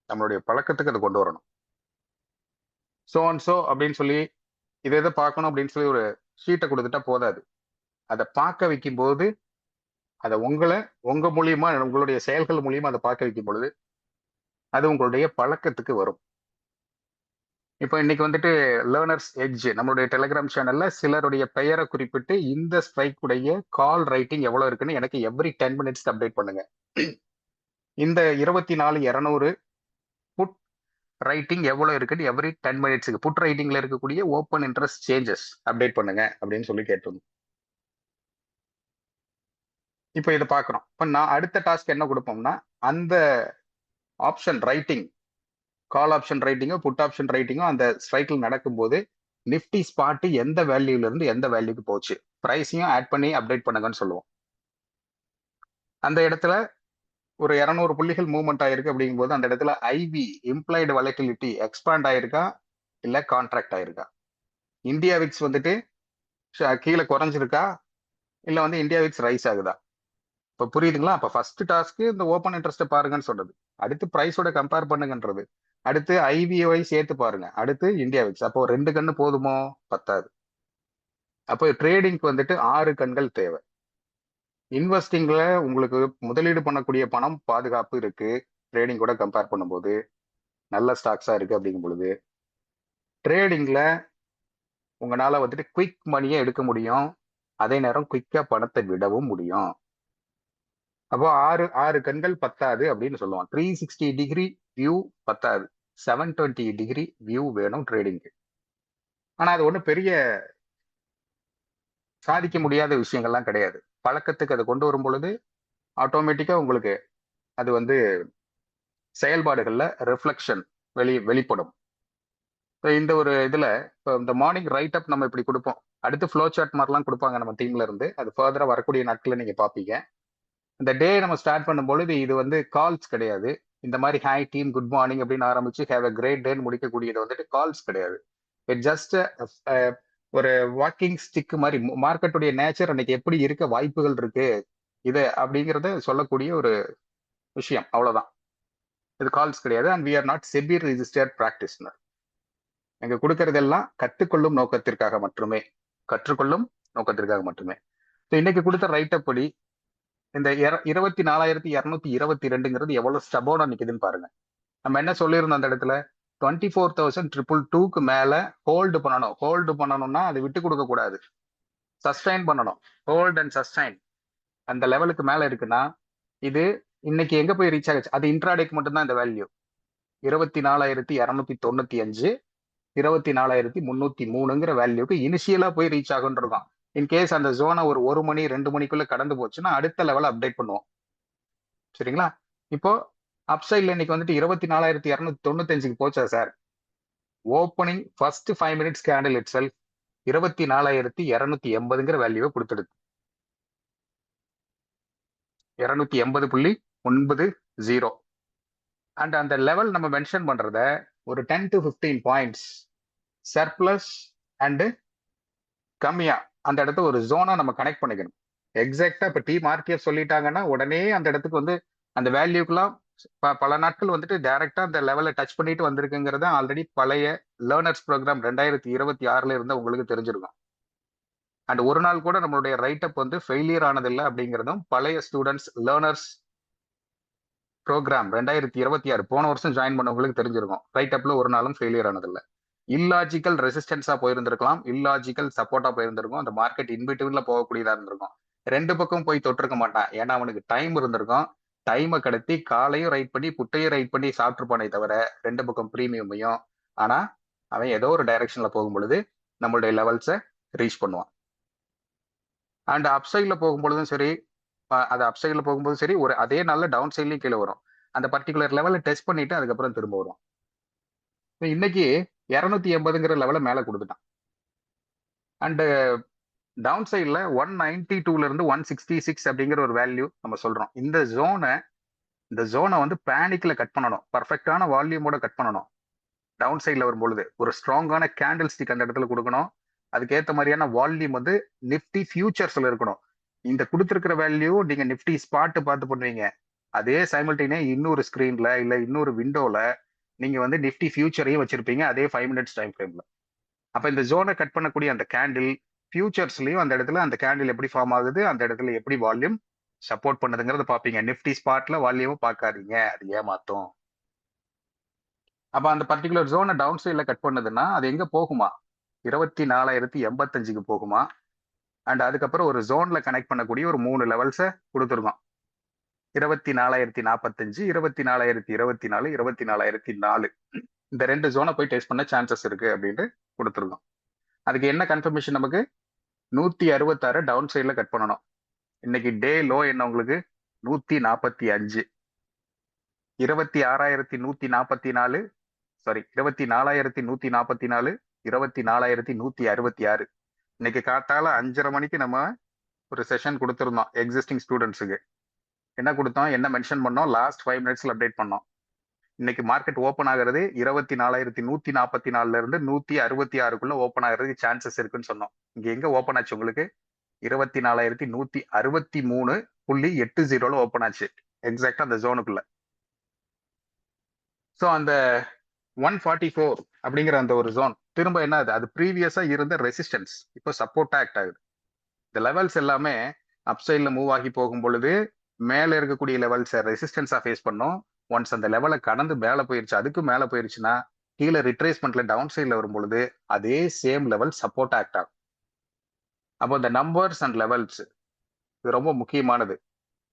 நம்மளுடைய பழக்கத்துக்கு அதை கொண்டு வரணும். சோ அண்ட் சோ அப்படின்னு சொல்லி இதை பார்க்கணும் அப்படின்னு சொல்லி ஒரு ஷீட்டை கொடுத்துட்டா போதாது. அதை பார்க்க வைக்கும் போது அதை உங்க மூலியமா, உங்களுடைய செயல்கள் மூலியமா அதை பார்க்க வைக்கும் பொழுது அது உங்களுடைய பழக்கத்துக்கு வரும். இப்போ இன்னைக்கு வந்துட்டு லேர்னர்ஸ் எட்ஜ் நம்மளுடைய டெலிகிராம் சேனல்ல சிலருடைய பெயரை குறிப்பிட்டு இந்த ஸ்ட்ரைக் உடைய கால் ரைட்டிங் எவ்வளவு இருக்குன்னு எனக்கு எவ்ரி 10 மினிட்ஸ் அப்டேட் பண்ணுங்க. இந்த 24,200 புட் ரைட்டிங் எவ்வளவு இருக்குன்னு எவ்ரி 10 மினிட்ஸ்க்கு புட் ரைட்டிங்ல இருக்கக்கூடிய ஓப்பன் இன்ட்ரெஸ்ட் சேஞ்சஸ் அப்டேட் பண்ணுங்க அப்படின்னு சொல்லி கேட்டிருந்தோம். இப்போ இதை பார்க்குறோம். இப்போ நான் அடுத்த டாஸ்க் என்ன கொடுப்போம்னா, அந்த ஆப்ஷன் ரைட்டிங் கால் ஆப்ஷன் ரைட்டிங்கோ புட் ஆப்ஷன் ரைட்டிங்கோ அந்த ஸ்ட்ரைக்கில் நடக்கும்போது நிஃப்டி ஸ்பாட் எந்த வேல்யூல இருந்து எந்த வேல்யூக்கு போச்சு, பிரைஸையும் ஆட் பண்ணி அப்டேட் பண்ணுங்கன்னு சொல்லுவோம். அந்த இடத்துல ஒரு 200 புள்ளிகள் மூவ்மெண்ட் ஆயிருக்கு அப்படிங்கும்போது அந்த இடத்துல ஐவி இம்ப்ளைடு வொலட்டிலிட்டி எக்ஸ்பாண்ட் ஆயிருக்கா இல்ல கான்ட்ராக்ட் ஆயிருக்கா, இந்தியா விக்ஸ் வந்துட்டு கீழே குறைஞ்சிருக்கா இல்ல வந்து இந்தியா விக்ஸ் ரைஸ் ஆகுதா. இப்ப புரியுதுங்களா? அப்ப ஃபர்ஸ்ட் டாஸ்க் இந்த ஓப்பன் இன்ட்ரெஸ்ட் பாருங்கன்னு சொல்றது, அடுத்து பிரைஸோட கம்பேர் பண்ணுங்கன்றது, அடுத்து ஐவிஓவை சேர்த்து பாருங்க, அடுத்து இந்தியா விக்ஸ். அப்போ 2 கண்ணு போதுமோ? பத்தாது. அப்போ ட்ரேடிங்க்கு வந்துட்டு 6 கண்கள் தேவை. இன்வெஸ்டிங்ல உங்களுக்கு முதலீடு பண்ணக்கூடிய பணம் பாதுகாப்பு இருக்கு, ட்ரேடிங் கூட கம்பேர் பண்ணும்போது நல்ல ஸ்டாக்ஸா இருக்கு அப்படிங்கும் பொழுது ட்ரேடிங்ல உங்களால வந்துட்டு குயிக் மணியை எடுக்க முடியும், அதே நேரம் குயிக்கா பணத்தை விடவும் முடியும். அப்போ 6 கண்கள் பத்தாது அப்படின்னு சொல்லுவோம். 360 டிகிரி வியூ பத்தாது, 720 டிகிரி வியூ வேணும் ட்ரேடிங்க்கு. ஆனா அது ஒன்றும் பெரிய சாதிக்க முடியாத விஷயங்கள்லாம் கிடையாது. பழக்கத்துக்கு அதை கொண்டு வரும் பொழுது ஆட்டோமேட்டிக்கா உங்களுக்கு அது வந்து செயல்பாடுகள்ல ரிஃப்ளெக்ஷன் வெளிப்படும். இந்த ஒரு இதுல இப்போ இந்த மார்னிங் ரைட் அப் நம்ம இப்படி கொடுப்போம், அடுத்து ஃப்ளோ சார்ட் மாதிரிலாம் கொடுப்பாங்க நம்ம டீம்ல இருந்து. அது ஃபர்தரா வரக்கூடிய நாட்களை நீங்க பாப்பீங்க. இந்த டே நம்ம ஸ்டார்ட் பண்ணும்பொழுது இது வந்து கால்ஸ் கிடையாது. இந்த மாதிரி ஹாய் டீம் குட் மார்னிங் அப்படின்னு ஆரம்பிச்சு ஹேவ் அ கிரேட் டேன்னு முடிக்கக்கூடியது வந்துட்டு கால்ஸ் கிடையாது. இட் ஜஸ்ட் ஒரு வாக்கிங் ஸ்டிக் மாதிரி. மார்க்கெட்டுடைய நேச்சர் அன்னைக்கு எப்படி இருக்க வாய்ப்புகள் இருக்கு இது அப்படிங்கிறத சொல்லக்கூடிய ஒரு விஷயம், அவ்வளவுதான். இது கால்ஸ் கிடையாது. And we are not SEBI registered practitioner. எங்க கொடுக்கறதெல்லாம் கற்றுக்கொள்ளும் நோக்கத்திற்காக மட்டுமே, கற்றுக்கொள்ளும் நோக்கத்திற்காக மட்டுமே. இன்னைக்கு கொடுத்த ரைட் அப் படி இந்த 24,222 எவ்வளவு ஸ்டபோனா நிக்குதுன்னு பாருங்க. நம்ம என்ன சொல்லியிருந்தோம் அந்த இடத்துல, 24,222க்கு மேல ஹோல்டு பண்ணணும். ஹோல்டு பண்ணணும்னா அது விட்டு கொடுக்க கூடாது, சஸ்டைன் பண்ணணும். ஹோல்ட் அண்ட் சஸ்டைன் அந்த லெவலுக்கு மேல இருக்குன்னா இது இன்னைக்கு எங்க போய் ரீச் ஆகுச்சு, அது இன்ட்ராடேக்கு மட்டும்தான் இந்த வேல்யூ. 24,295 24,303ங்கிற வேல்யூக்கு இனிஷியலா போய் ரீச் ஆகுன்னு இருக்கும். இன்கேஸ் அந்த ஜோனை ஒரு மணி 2 மணிக்குள்ள கடந்து போச்சுன்னா அடுத்த லெவல் அப்டேட் பண்ணுவோம். சரிங்களா? இப்போ அப்சைட்ல இன்னைக்கு வந்துட்டு 24,295க்கு போச்சா sir? Opening first 5 minutes candle itself 24,280ங்கிற வேல்யூவை கொடுத்துடுது. 280.90. அண்ட் அந்த லெவல் நம்ம மென்ஷன் பண்றத ஒரு 10 to 15 பாயிண்ட்ஸ் சர்ப்ளஸ் அண்ட் கம்மியா அந்த இடத்த ஒரு ஜோனா நம்ம கனெக்ட் பண்ணிக்கணும். எக்ஸாக்டா இப்ப டீம் ஆர்டிஎஃப் சொல்லிட்டாங்கன்னா உடனே அந்த இடத்துக்கு வந்து அந்த வேல்யூக்கெல்லாம் பல நாட்கள் வந்துட்டு டைரக்டா அந்த லெவலை டச் பண்ணிட்டு வந்திருக்குங்கிறத ஆல்ரெடி பழைய லேர்னர்ஸ் ப்ரோக்ராம் 2026ல இருந்து உங்களுக்கு தெரிஞ்சிருக்கும். அண்ட் ஒரு நாள் கூட நம்மளுடைய ரைட் அப் வந்து ஃபெயிலியர் ஆனதில்லை அப்படிங்கிறதும் பழைய ஸ்டூடெண்ட்ஸ் லேர்னர்ஸ் ப்ரோக்ராம் 2026 போன வருஷம் ஜாயின் பண்ணவங்களுக்கு தெரிஞ்சிருக்கும். ரைட் அப்ல ஒரு நாளும் ஃபெயிலியர் ஆனதில்லை. இல்லாஜிக்கல் ரெசிஸ்டன்ஸா போயிருந்திருக்கலாம், இல்லாஜிக்கல் சப்போர்ட்டா போயிருந்திருக்கும், அந்த மார்க்கெட் இன்பிட்வீன்ல போகக்கூடியதா இருந்திருக்கும். 2 பக்கம் போய் தொட்டிருக்க மாட்டான், ஏன்னா அவனுக்கு டைம் இருந்திருக்கும். டைமை கடத்தி காலையும் ரைட் பண்ணி புட்டையும் ரைட் பண்ணி சாப்பிட்டுருப்பானே தவிர 2 பக்கம் ப்ரீமியமையும். ஆனா அவன் ஏதோ ஒரு டைரக்ஷன்ல போகும் பொழுது நம்மளுடைய லெவல்ஸை ரீச் பண்ணுவான். அண்ட் அப்சைட்ல போகும்பொழுதும் சரி, அது அப்சைட்ல போகும்போது சரி, ஒரு அதே நாள்ல டவுன் சைட்லயும் கீழே வரும். அந்த பர்டிகுலர் லெவலை டெஸ்ட் பண்ணிட்டு அதுக்கப்புறம் திரும்ப வரும். இன்னைக்கு 280ங்கிற லெவலை மேல கொடுத்துட்டான். அண்ட் டவுன் சைட்ல 192ல இருந்து 166 அப்படிங்கிற ஒரு வேல்யூ நம்ம சொல்றோம். இந்த ஜோனை வந்து பேனிக்ல கட் பண்ணணும், பர்ஃபெக்டான வால்யூமோட கட் பண்ணணும். டவுன் சைட்ல வரும்பொழுது ஒரு ஸ்ட்ராங்கான கேண்டில் ஸ்டிக் அந்த இடத்துல கொடுக்கணும். அதுக்கேற்ற மாதிரியான வால்யூம் வந்து நிப்டி ஃபியூச்சர்ஸ்ல இருக்கணும். இந்த கொடுத்துருக்கிற வேல்யூ நீங்க நிப்டி ஸ்பாட் பார்த்து பண்ணுவீங்க, அதே சைமல்டேனியா இன்னொரு ஸ்கிரீன்ல இல்ல இன்னொரு விண்டோல நீங்க வந்து நிப்டி ஃபியூச்சரையும் வச்சிருப்பீங்க அதே 5 மினிட்ஸ் டைம் ஃப்ரேம்ல. அப்ப இந்த ஜோனை கட் பண்ணக்கூடிய அந்த கேண்டில் ஃபியூச்சர்ஸ்லயும் அந்த இடத்துல அந்த கேண்டில் எப்படி ஃபார்ம் ஆகுது, அந்த இடத்துல எப்படி வால்யூம் சப்போர்ட் பண்ணுதுங்கிறத பாப்பீங்க. நிப்டி ஸ்பாட்ல வால்யூம் பார்க்காதீங்க, அது ஏமாத்தும். அப்ப அந்த பர்டிகுலர் ஜோனை டவுன் சைட்ல கட் பண்ணுதுன்னா அது எங்க போகுமா? 24,085க்கு போகுமா? அண்ட் அதுக்கப்புறம் ஒரு ஜோன்ல கனெக்ட் பண்ணக்கூடிய ஒரு 3 லெவல்ஸை கொடுத்துருக்கோம். 24,045, 24,024, 24,004. இந்த 2 ஜோனை போய் டெஸ்ட் பண்ண சான்சஸ் இருக்கு அப்படின்ட்டு கொடுத்துருக்கோம். அதுக்கு என்ன கன்ஃபர்மேஷன் நமக்கு? 166 டவுன் சைட்ல கட் பண்ணணும். இன்னைக்கு டே லோ என்ன உங்களுக்கு? 145. 26,144, சாரி 24,144, 24,166. இன்னைக்கு காத்தால 5:30 மணிக்கு நம்ம ஒரு செஷன் கொடுத்துருந்தோம் எக்ஸிஸ்டிங் ஸ்டூடெண்ட்ஸுக்கு. என்ன கொடுத்தோம், என்ன மென்ஷன் பண்ணோம், லாஸ்ட் 5 மினிட்ஸ்ல அப்டேட் பண்ணோம். இன்னைக்கு மார்க்கெட் ஓப்பன் ஆகிறது 24,144 இருந்து 166க்குள்ள ஓப்பன் ஆகிறதுக்கு சான்சஸ் இருக்குன்னு சொன்னோம். இங்க எங்க ஓப்பன் ஆச்சு உங்களுக்கு? 24,163.80 ஓப்பன் ஆச்சு, எக்ஸாக்டா அந்த ஜோனுக்குள்ள. ஸோ அந்த 144 அப்படிங்கிற அந்த ஒரு ஜோன் திரும்ப என்ன ஆகுது? அது ப்ரீவியஸா இருந்த ரெசிஸ்டன்ஸ் இப்போ சப்போர்ட்டா ஆக்ட் ஆகுது. இந்த லெவல்ஸ் எல்லாமே அப்சைட்ல மூவ் ஆகி போகும் பொழுது மேல இருக்கக்கூடிய லெவல்ஸை ரெசிஸ்டன்ஸா ஃபேஸ் பண்ணும். ஒன்ஸ் அந்த லெவலை கடந்து மேல போயிருச்சு, அதுக்கு மேல போயிருச்சுன்னா கீழே ரிட்ரேஸ்மெண்ட்ல டவுன் சைட்ல வரும் பொழுது அதே சேம் லெவல் சப்போர்ட் ஆக்ட் ஆகும். அப்போ இந்த நம்பர்ஸ் அண்ட் லெவல்ஸ் இது ரொம்ப முக்கியமானது.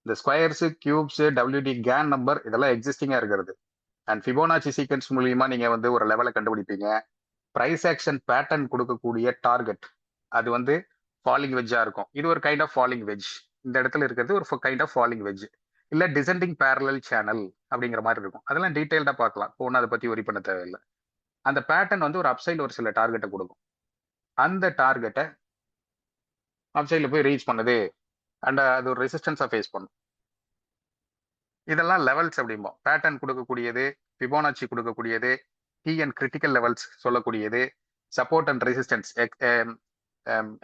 இந்த squares, cubes, WD can number இதெல்லாம் எக்ஸிஸ்டிங்கா இருக்கிறது. அண்ட் ஃபிபோனாச்சி சீக்வன்ஸ் மூலியமா நீங்க வந்து ஒரு லெவலை கண்டுபிடிப்பீங்க. பிரைஸ் ஆக்ஷன் பேட்டர்ன் கொடுக்கக்கூடிய டார்கெட் அது வந்து ஃபாலிங் வெஜ்ஜா இருக்கும். இது ஒரு கைண்ட் ஆஃப் ஃபாலிங் வெஜ். இந்த இடத்துல இருக்கிறது ஒரு கைண்ட் ஆஃப் ஃபாலிங் வெஜ், இல்ல டிசெண்டிங் பேரலல் சேனல் அப்படிங்கிற மாதிரி இருக்கும். அதெல்லாம் டீடைல்டா பார்க்கலாம், இப்போ ஒன்றும் அதை பத்தி ஒரி பண்ண தேவையில்லை. அந்த பேட்டர்ன் வந்து ஒரு அப்சைட்ல ஒரு சில டார்கெட்டை கொடுக்கும். அந்த டார்கெட்டை அப்சைட்ல போய் ரீச் பண்ணுது அண்ட் அது ஒரு ரெசிஸ்டன்ஸா ஃபேஸ் பண்ணும். இதெல்லாம் லெவல்ஸ் அப்படிம்போம். பேட்டர்ன் கொடுக்கக்கூடியது, ஃபிபோனாச்சி கொடுக்கக்கூடியது, கீ அண்ட் கிரிட்டிக்கல் லெவல்ஸ் சொல்லக்கூடியது, சப்போர்ட் அண்ட் ரெசிஸ்டன்ஸ்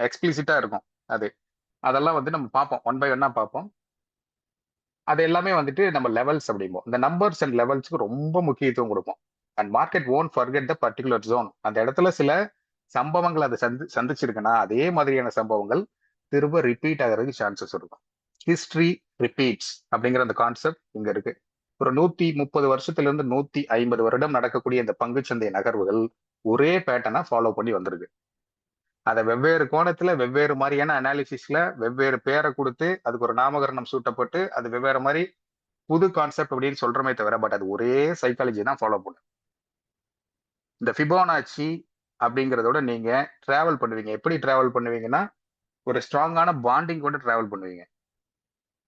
எக்ஸ்பிளிசிட்டா இருக்கும். அதெல்லாம் வந்து நம்ம பார்ப்போம், ஒன் பை ஒன்னா பார்ப்போம். அது எல்லாமே வந்துட்டு நம்ம லெவல்ஸ் அப்படிம்போம். இந்த நம்பர்ஸ் அண்ட் லெவல்ஸ்க்கு ரொம்ப முக்கியத்துவம் கொடுப்போம். And market won't forget the particular zone. அந்த இடத்துல சில சம்பவங்கள் அதை சந்திச்சிருக்குன்னா அதே மாதிரியான சம்பவங்கள் திரும்ப ரிப்பீட் ஆகிறதுக்கு சான்சஸ் இருக்கும். ஹிஸ்டரி ரிப்பீட்ஸ் அப்படிங்கிற அந்த கான்செப்ட் இங்க இருக்கு. ஒரு 130 வருஷத்துல இருந்து 150 வருடம் நடக்கக்கூடிய இந்த பங்குச்சந்தை நகர்வுகள் ஒரே பேட்டர்னா ஃபாலோ பண்ணி வந்திருக்கு. அதை வெவ்வேறு கோணத்துல வெவ்வேறு மாதிரியான அனாலிசிஸ்ல வெவ்வேறு பேரை கொடுத்து அதுக்கு ஒரு நாமகரணம் சூட்டப்பட்டு அது வெவ்வேறு மாதிரி புது கான்செப்ட் அப்படின்னு சொல்றமே தவிர பட் அது ஒரே சைக்காலஜி தான் ஃபாலோ பண்ணும். இந்த ஃபிபோனாச்சி அப்படிங்கிறதோட நீங்க டிராவல் பண்ணுவீங்க. எப்படி டிராவல் பண்ணுவீங்கன்னா ஒரு ஸ்ட்ராங்கான பாண்டிங் கூட டிராவல் பண்ணுவீங்க.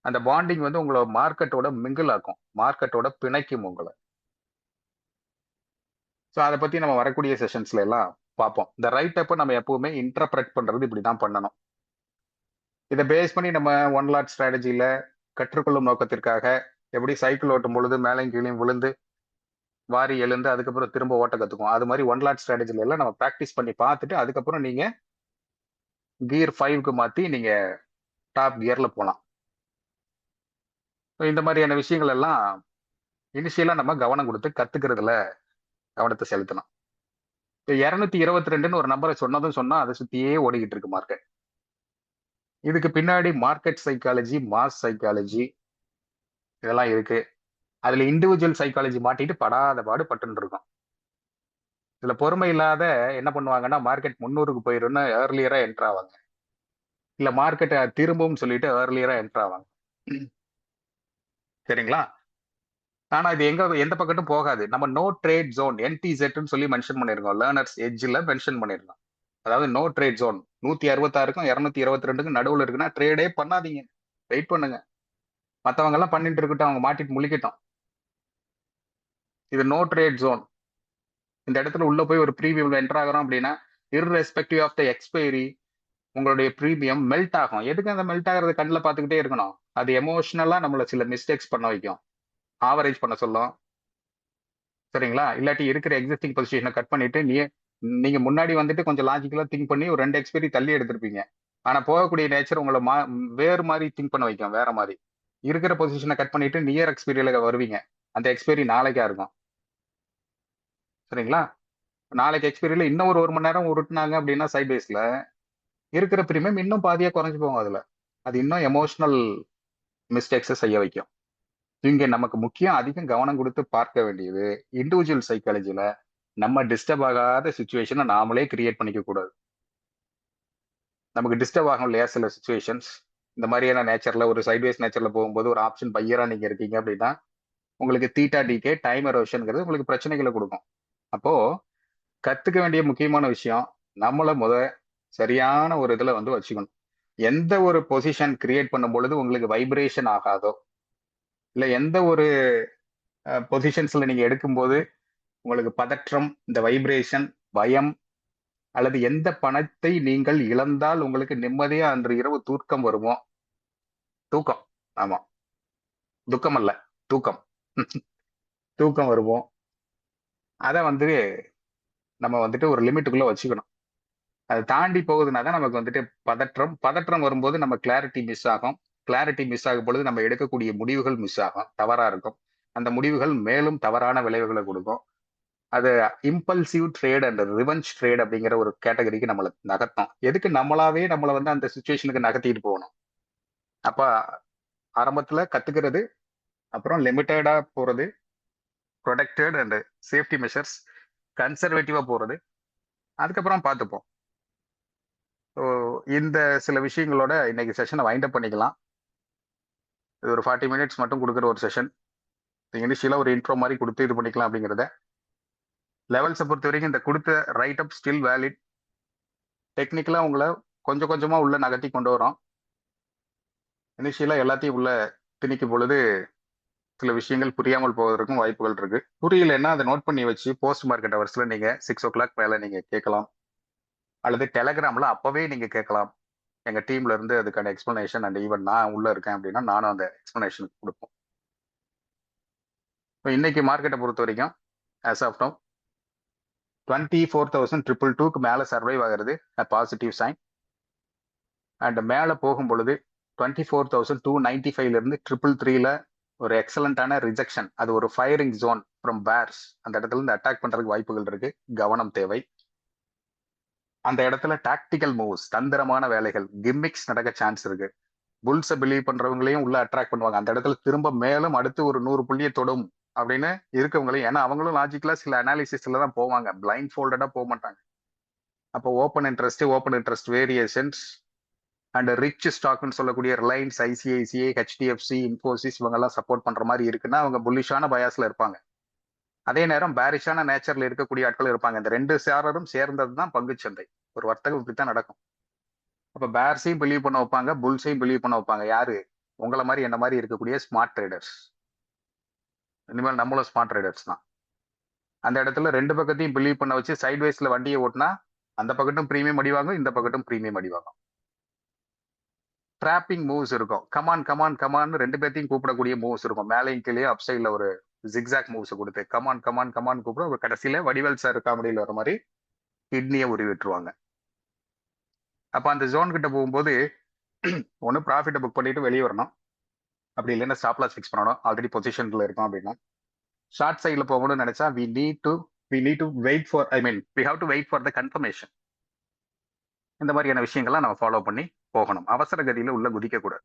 அந்த பாண்டிங் வந்து உங்களை மார்க்கெட்டோட மிங்கிள் ஆக்கும், மார்க்கெட்டோட பிணைக்கும் உங்களை. ஸோ அதை பத்தி நம்ம வரக்கூடிய செஷன்ஸ்ல எல்லாம் பார்ப்போம். இந்த ரைட் அப்ப நம்ம எப்பவுமே இன்டர்பிரட் பண்றது இப்படிதான் பண்ணணும். இதை பேஸ் பண்ணி நம்ம ஒன் லாட் ஸ்ட்ராட்டஜியில கற்றுக்கொள்ளும் நோக்கத்திற்காக எப்படி சைக்கிள் ஓட்டும் பொழுது மேலையும் கீழையும் விழுந்து வாரி எழுந்து அதுக்கப்புறம் திரும்ப ஓட்ட கத்துக்கும், அது மாதிரி ஒன் லாட் ஸ்ட்ராட்டஜில எல்லாம் நம்ம ப்ராக்டிஸ் பண்ணி பார்த்துட்டு அதுக்கப்புறம் நீங்க கியர் 5க்கு மாத்தி நீங்க டாப் கியர்ல போகலாம். இந்த மாதிரியான விஷயங்கள் எல்லாம் இனிஷியலா நம்ம கவனம் கொடுத்து கத்துக்கிறதுல கவனத்தை செலுத்தணும். 222ன்னு ஒரு நம்பரை சொன்னா அதை சுத்தியே ஓடிக்கிட்டு இருக்கு மார்க்கெட். இதுக்கு பின்னாடி மார்க்கெட் சைக்காலஜி, மாஸ் சைக்காலஜி இதெல்லாம் இருக்கு. அதுல இண்டிவிஜுவல் சைக்காலஜி மாட்டிட்டு படாத பாடு பட்டுன்னு இருக்கும். இதுல பொறுமை இல்லாத என்ன பண்ணுவாங்கன்னா மார்க்கெட் 300க்கு போயிருன்னு ஏர்லியரா என்டர் ஆவாங்க, இல்ல மார்க்கெட்டை திரும்பவும் சொல்லிட்டு ஏர்லியரா என்டர் ஆவாங்க. சரிங்களா? ஆனா இது எந்த பக்கத்தும் போகாது. நம்ம நோ ட்ரேட் ஜோன் NTZன்னு சொல்லி மென்ஷன் பண்ணிருக்கோம், லேர்னர்ஸ் எட்ஜ்ல மென்ஷன் பண்ணிருக்கோம். அதாவது நோ ட்ரேட் ஜோன் 166க்கும் 222க்கும் நடுவுல இருக்குன்னா ட்ரேடே பண்ணாதீங்க, வெயிட் பண்ணுங்க. மற்றவங்க எல்லாம் பண்ணிட்டு இருக்கட்டும், அவங்க மாட்டிட்டு முழிக்கட்டும். இது நோ ட்ரேட் ஜோன். இந்த இடத்துல உள்ள போய் ஒரு ப்ரீமியம் என்டர் ஆகிறோம் அப்படின்னா இர்ரெஸ்பெக்டிவ் ஆஃப் த எக்ஸ்பைரி உங்களுடைய ப்ரீமியம் மெல்ட் ஆகும். எதுக்கு அந்த மெல்ட் ஆகிறது கண்ணில் பார்த்துக்கிட்டே இருக்கணும்? அது எமோஷனலா நம்மள சில மிஸ்டேக்ஸ் பண்ண வைக்கும், ஆவரேஜ் பண்ண சொல்லும். சரிங்களா? இல்லாட்டி இருக்கிற எக்ஸிஸ்டிங் பொசிஷனை கட் பண்ணிட்டு நீங்க முன்னாடி வந்துட்டு கொஞ்சம் லாஜிக்கலா திங்க் பண்ணி ஒரு 2 எக்ஸ்பைரி தள்ளி எடுத்திருப்பீங்க. ஆனா போகக்கூடிய நேச்சர் உங்களை வேறு மாதிரி திங்க் பண்ண வைக்கும், வேற மாதிரி. இருக்கிற பொசிஷனை கட் பண்ணிட்டு நியர் எக்ஸ்பைரியில வருவீங்க, அந்த எக்ஸ்பைரி நாளைக்கா இருக்கும். சரிங்களா? நாளைக்கு எக்ஸ்பைரியில இன்னும் ஒரு 1 மணி நேரம் உருட்டுனாங்க அப்படின்னா சைட் பேஸ்ல இருக்கிற பிரீமியம் இன்னும் பாதியா குறைஞ்சு போகும். அது இன்னும் எமோஷனல் மிஸ்டேக்ஸை செய்ய வைக்கும். இங்க நமக்கு முக்கியம் அதிகம் கவனம் கொடுத்து பார்க்க வேண்டியது இண்டிவிஜுவல் சைக்காலஜில நம்ம டிஸ்டர்ப் ஆகாத சுச்சுவேஷனை நாமளே கிரியேட் பண்ணிக்க கூடாது. நமக்கு டிஸ்டர்ப் ஆகும் இல்லையா சில சுச்சுவேஷன்ஸ், இந்த மாதிரியான நேச்சர்ல ஒரு சைட்வேஸ் நேச்சர்ல போகும்போது ஒரு ஆப்ஷன் பையரா நீங்க இருக்கீங்க அப்படின்னா உங்களுக்கு தீட்டா டிகே டைம் எரோஷன்ங்கிறது உங்களுக்கு பிரச்சனைகளை கொடுக்கும். அப்போ கத்துக்க வேண்டிய முக்கியமான விஷயம் நம்மள சரியான ஒரு இதுல வந்து வச்சுக்கணும். எந்த ஒரு பொசிஷன் கிரியேட் பண்ணும் பொழுது உங்களுக்கு வைப்ரேஷன் ஆகாதோ, இல்ல எந்த ஒரு பொசிஷன்ஸ்ல நீங்க எடுக்கும்போது உங்களுக்கு பதற்றம், இந்த வைப்ரேஷன், பயம் அல்லது எந்த பணத்தை நீங்கள் இழந்தால் உங்களுக்கு நிம்மதியா அன்று இரவு தூக்கம் வருமோ, தூக்கம், ஆமா, துக்கம் அல்ல, தூக்கம். தூக்கம் வருமோ, அதை வந்து நம்ம வந்துட்டு ஒரு லிமிட்டுக்குள்ள வச்சுக்கணும். அதை தாண்டி போகுதுன்னா தான் நமக்கு வந்துட்டு பதற்றம் வரும்போது நம்ம கிளாரிட்டி மிஸ் ஆகும். கிளாரிட்டி மிஸ் ஆகும் பொழுது நம்ம எடுக்கக்கூடிய முடிவுகள் மிஸ் ஆகும், தவறா இருக்கும். அந்த முடிவுகள் மேலும் தவறான விளைவுகளை கொடுக்கும். அது impulsive trade and revenge trade அப்படிங்கிற ஒரு கேட்டகரிக்கு நம்மளை நகர்த்தோம். எதுக்கு நம்மளாவே நம்மளை வந்து அந்த சுச்சுவேஷனுக்கு நகர்த்திட்டு போகணும்? அப்ப ஆரம்பத்துல கத்துக்கிறது, அப்புறம் லிமிட்டடா போறது, ப்ரொடெக்டட் அண்ட் சேஃப்டி மெஷர்ஸ், கன்சர்வேட்டிவா போறது, அதுக்கப்புறம் பார்த்துப்போம். ஸோ இந்த சில விஷயங்களோட இன்னைக்கு செஷனை வைண்ட் அப் பண்ணிக்கலாம். இது ஒரு 40 மினிட்ஸ் மட்டும் கொடுக்குற ஒரு செஷன். இனிஷியலாக ஒரு இன்ட்ரோ மாதிரி கொடுத்து இது பண்ணிக்கலாம் அப்படிங்கிறத. லெவல்ஸை பொறுத்த வரைக்கும் இந்த கொடுத்த ரைட் அப் ஸ்டில் வேலிட். டெக்னிக்கலாக உங்களை கொஞ்சம் கொஞ்சமாக உள்ள நகர்த்தி கொண்டு வரோம். இனிஷியலாக எல்லாத்தையும் உள்ள திணிக்கும் பொழுது சில விஷயங்கள் புரியாமல் போவதற்கும் வாய்ப்புகள் இருக்கு. புரியலன்னா அதை நோட் பண்ணி வச்சு போஸ்ட் மார்க்கெட் ஹவர்ஸ்ல நீங்க 6 o'clock மேல நீங்க கேட்கலாம், அல்லது டெலகிராம்ல அப்பவே நீங்க கேட்கலாம். எங்க டீம்ல இருந்து அதுக்கான எக்ஸ்பிளனேஷன் அண்ட் ஈவன் நான் உள்ள இருக்கேன் அப்படின்னா நானும் அந்த எக்ஸ்பிளனேஷன் கொடுப்போம். இன்னைக்கு மார்க்கெட்டை பொறுத்த வரைக்கும் ஆஸ் ஆஃப் நவ் 24,222க்கு மேல சர்வைவ் ஆகிறது பாசிட்டிவ் சைன். அண்ட் மேல போகும் பொழுது 24,295ல இருந்து 333ல ஒரு எக்ஸலண்டான ரிஜெக்ஷன், அது ஒரு ஃபயரிங் ஜோன் ஃப்ரம் பேர்ஸ். அந்த இடத்துல இருந்து அட்டாக் பண்றதுக்கு வாய்ப்புகள் இருக்கு, கவனம் தேவை. அந்த இடத்துல டாக்டிக்கல் மூவ்ஸ், தந்திரமான வேலைகள், கிம்மிக்ஸ் நடக்க சான்ஸ் இருக்கு. புல்ஸை பிலீவ் பண்றவங்களையும் உள்ள அட்ராக்ட் பண்ணுவாங்க. அந்த இடத்துல திரும்ப மேலும் அடுத்து ஒரு 100 புள்ளியை தொடும் அப்படின்னு இருக்கவங்களையும், ஏன்னா அவங்களும் லாஜிக்கலா சில அனாலிசிஸ்ல தான் போவாங்க, பிளைண்ட் ஃபோல்டடா போக மாட்டாங்க. அப்போ open interest variations and rich ஸ்டாக்னு சொல்லக்கூடிய ரிலையன்ஸ், ஐசிஐசிஐ, ஹெச்டிஎஃப்சி, இன்ஃபோசிஸ் இவங்கெல்லாம் சப்போர்ட் பண்ற மாதிரி இருக்குன்னா அவங்க புல்லிஷான பயாஸ்ல இருப்பாங்க. அதே நேரம் பேரிஷான நேச்சர்ல இருக்கக்கூடிய ஆட்கள் இருப்பாங்க. இந்த ரெண்டு சேரரும் சேர்ந்தது தான் பங்குச்சந்தை. ஒரு வர்த்தகம் இப்படித்தான் நடக்கும். அப்ப பேர்ஸையும் பிலீவ் பண்ண வைப்பாங்க, புல்ஸையும் பிலீவ் பண்ண வைப்பாங்க. யாரு? உங்களை மாதிரி என்ன மாதிரி இருக்கக்கூடிய ஸ்மார்ட் ட்ரேடர்ஸ். இனிமேல் நம்மளும் ஸ்மார்ட் ட்ரேடர்ஸ் தான். அந்த இடத்துல ரெண்டு பக்கத்தையும் பிலீவ் பண்ண வச்சு சைட்வேஸ்ல வண்டியை ஓட்டினா அந்த பக்கட்டும் பிரீமியம் அடிவாங்க, இந்த பக்கட்டும் பிரீமியம் அடிவாங்க. ட்ராப்பிங் மூவ்ஸ் இருக்கும். கமான் ரெண்டு பேர்த்தையும் கூப்பிடக்கூடிய மூவ்ஸ் இருக்கும். மேலையும் கீழே அப் சைட்ல ஒரு ஜிக்ஸாக் மூவ்ஸ் கொடுத்து கமான் கூப்பிட ஒரு கடைசியில வடிவேல் சார் காமெடியில் வர மாதிரி கிட்னியை உருவிட்டுருவாங்க. அப்ப அந்த ஜோன் கிட்ட போகும்போது ஒன்று ப்ராஃபிட்டை புக் பண்ணிட்டு வெளியே வரணும், அப்படி இல்லைன்னா ஸ்டாப் லாஸ் ஃபிக்ஸ் பண்ணணும். ஆல்ரெடி பொசிஷன்ல இருக்கும் அப்படின்னா ஷார்ட் சைட்ல போகணும்னு நினைச்சா we need to wait for, we have to wait for the confirmation. இந்த மாதிரியான விஷயங்கள்லாம் நம்ம ஃபாலோ பண்ணி போகணும். அவசர கதியில உள்ள குதிக்க கூடாது.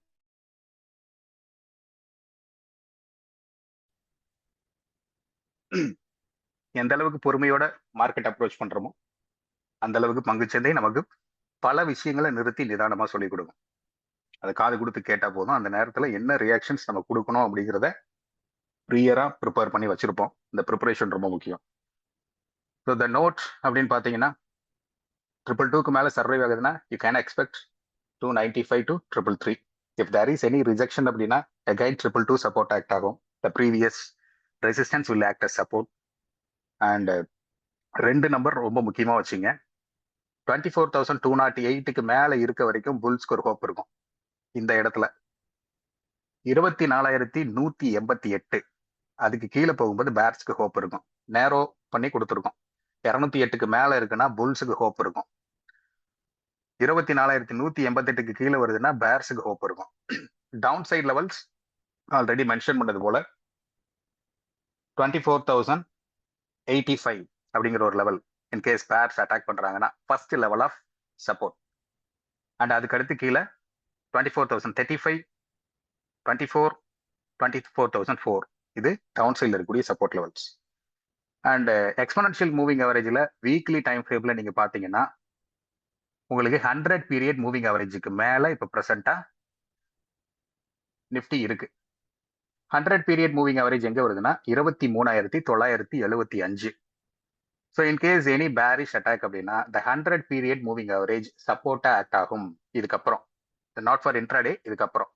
எந்த அளவுக்கு பொறுமையோட மார்க்கெட் அப்ரோச் பண்றோமோ அந்த அளவுக்கு பங்குச்சந்தை நமக்கு பல விஷயங்களை நிறுத்தி நிதானமா சொல்லிக் கொடுக்கும். அதை காது கொடுத்து கேட்டா போதும். அந்த நேரத்துல என்ன ரியாக்ஷன்ஸ் நம்ம கொடுக்கணும் அப்படிங்கிறத ப்ரியரா ப்ரிப்பேர் பண்ணி வச்சிருப்போம். இந்த ப்ரிப்பரேஷன் ரொம்ப முக்கியம். ஸோ த நோட் அப்படின்னு பாத்தீங்கன்னா 222க்கு மேல சர்வைவ் ஆகுதுன்னா you can expect 295 to 333. If there is any rejection அப்படின்னா again 222 support act ஆகும். The previous resistance will act as support. And ரெண்டு நம்பர் ரொம்ப முக்கியமா வச்சுங்க. 24,208க்கு மேல இருக்க வரைக்கும் புல்ஸ்க்கு ஒரு ஹோப் இருக்கும். இந்த இடத்துல 24,188 அதுக்கு கீழே போகும்போது பேர்ஸ்க்கு ஹோப் இருக்கும். நேரோ பண்ணி கொடுத்துருக்கோம். 208க்கு மேல இருக்குன்னா புல்ஸுக்கு ஹோப் இருக்கும். 24,188க்கு கீழே வருதுன்னா பேர்ஸுக்கு ஹோப் இருக்கும். Down side levels already mention பண்ணது போல 24,085 அப்படிங்கிற ஒரு லெவல் இன்கேஸ் பேர்ஸ் அட்டாக் பண்றாங்கன்னா first level of support. And அதுக்கு அடுத்து கீழே 24,035, 24, 24,004. இது டவுன் சைடில் இருக்கக்கூடிய support levels. And exponential moving அவரேஜில் வீக்லி டைம் ஃப்ரேமில் நீங்கள் பார்த்தீங்கன்னா உங்களுக்கு 100 பீரியட் மூவிங் அவரேஜுக்கு மேலே இப்போ ப்ரெசென்ட்டாக நிஃப்டி இருக்கு. 100 பீரியட் மூவிங் அவரேஜ் எங்கே வருதுன்னா 23,975. So in case any bearish attack அப்படின்னா இந்த 100 பீரியட் மூவிங் அவரேஜ் சப்போர்ட்டாக ஆக்ட் ஆகும் இதுக்கப்புறம். நாட் ஃபார் இன்ட்ராடே, இதுக்கப்புறம்.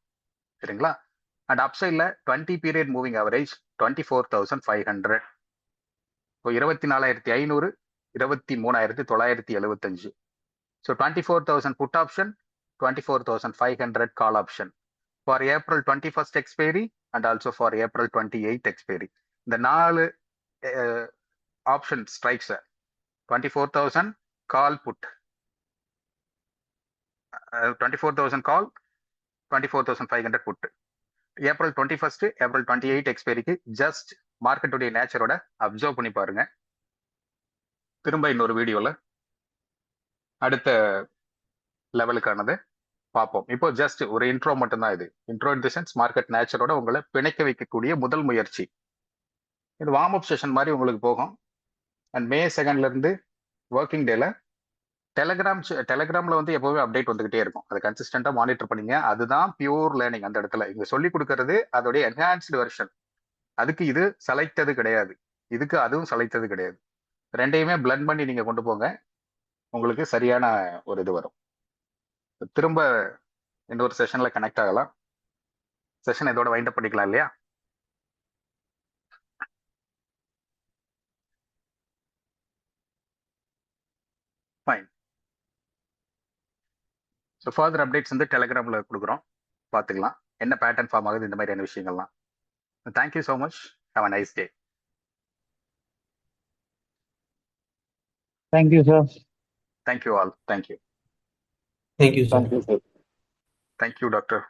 சரிங்களா? அண்ட் அப்சைடில் 20 period moving average 24,500. So 24,500, 23,975. So 24,000 put option, 24,500 call option for April 21st expiry and also for April 28th expiry. இந்த 4 option strikes 24,000 call put, 24,000 call, 24,500 put. April 21st, April 28 எக்ஸ்பைரிக்கு just மார்க்கெட்டுடைய நேச்சரோட observe பண்ணி பாருங்க. திரும்ப இன்னொரு வீடியோல அடுத்த லெவலுக்கானது பார்ப்போம். இப்போ ஜஸ்ட் ஒரு இன்ட்ரோ மட்டும்தான் இது. Intro in the sense market நேச்சரோட உங்களை பிணைக்க வைக்கக்கூடிய முதல் முயற்சி. இது வார்ம் அப் செஷன் மாதிரி உங்களுக்கு போகும். அண்ட் May 2nd இருந்து ஒர்க்கிங் டேல டெலகிராம்ல வந்து எப்பவுமே அப்டேட் வந்துகிட்டே இருக்கும். அதை கன்சிஸ்டண்டா மானிட்டர் பண்ணீங்க. அதுதான் பியூர் லேர்னிங். அந்த இடத்துல இங்க சொல்லி கொடுக்கறது அதோடைய என்ஹான்ஸ்டு வெர்ஷன். அதுக்கு இது சளைத்தது கிடையாது, இதுக்கு அதுவும் சளைத்தது கிடையாது. ரெண்டையுமே பிளண்ட் பண்ணி நீங்க கொண்டு போங்க, உங்களுக்கு சரியான ஒரு இது வரும். திரும்ப இன்னொரு செஷன்ல கனெக்ட் ஆகலாம். செஷன் இதோட வைண்ட் அப் பண்ணிக்கலாம் இல்லையா? ஃபைன். ஸோ ஃபர்தர் அப்டேட்ஸ் வந்து டெலிகிராமில் கொடுக்குறோம், பார்த்துக்கலாம் என்ன பேட்டர்ன் ஃபார்ம் ஆகுது, இந்த மாதிரியான விஷயங்கள்லாம். Thank you so much. Have a nice day. Thank you, sir. Thank you all. Thank you. Thank you, sir. Thank you doctor.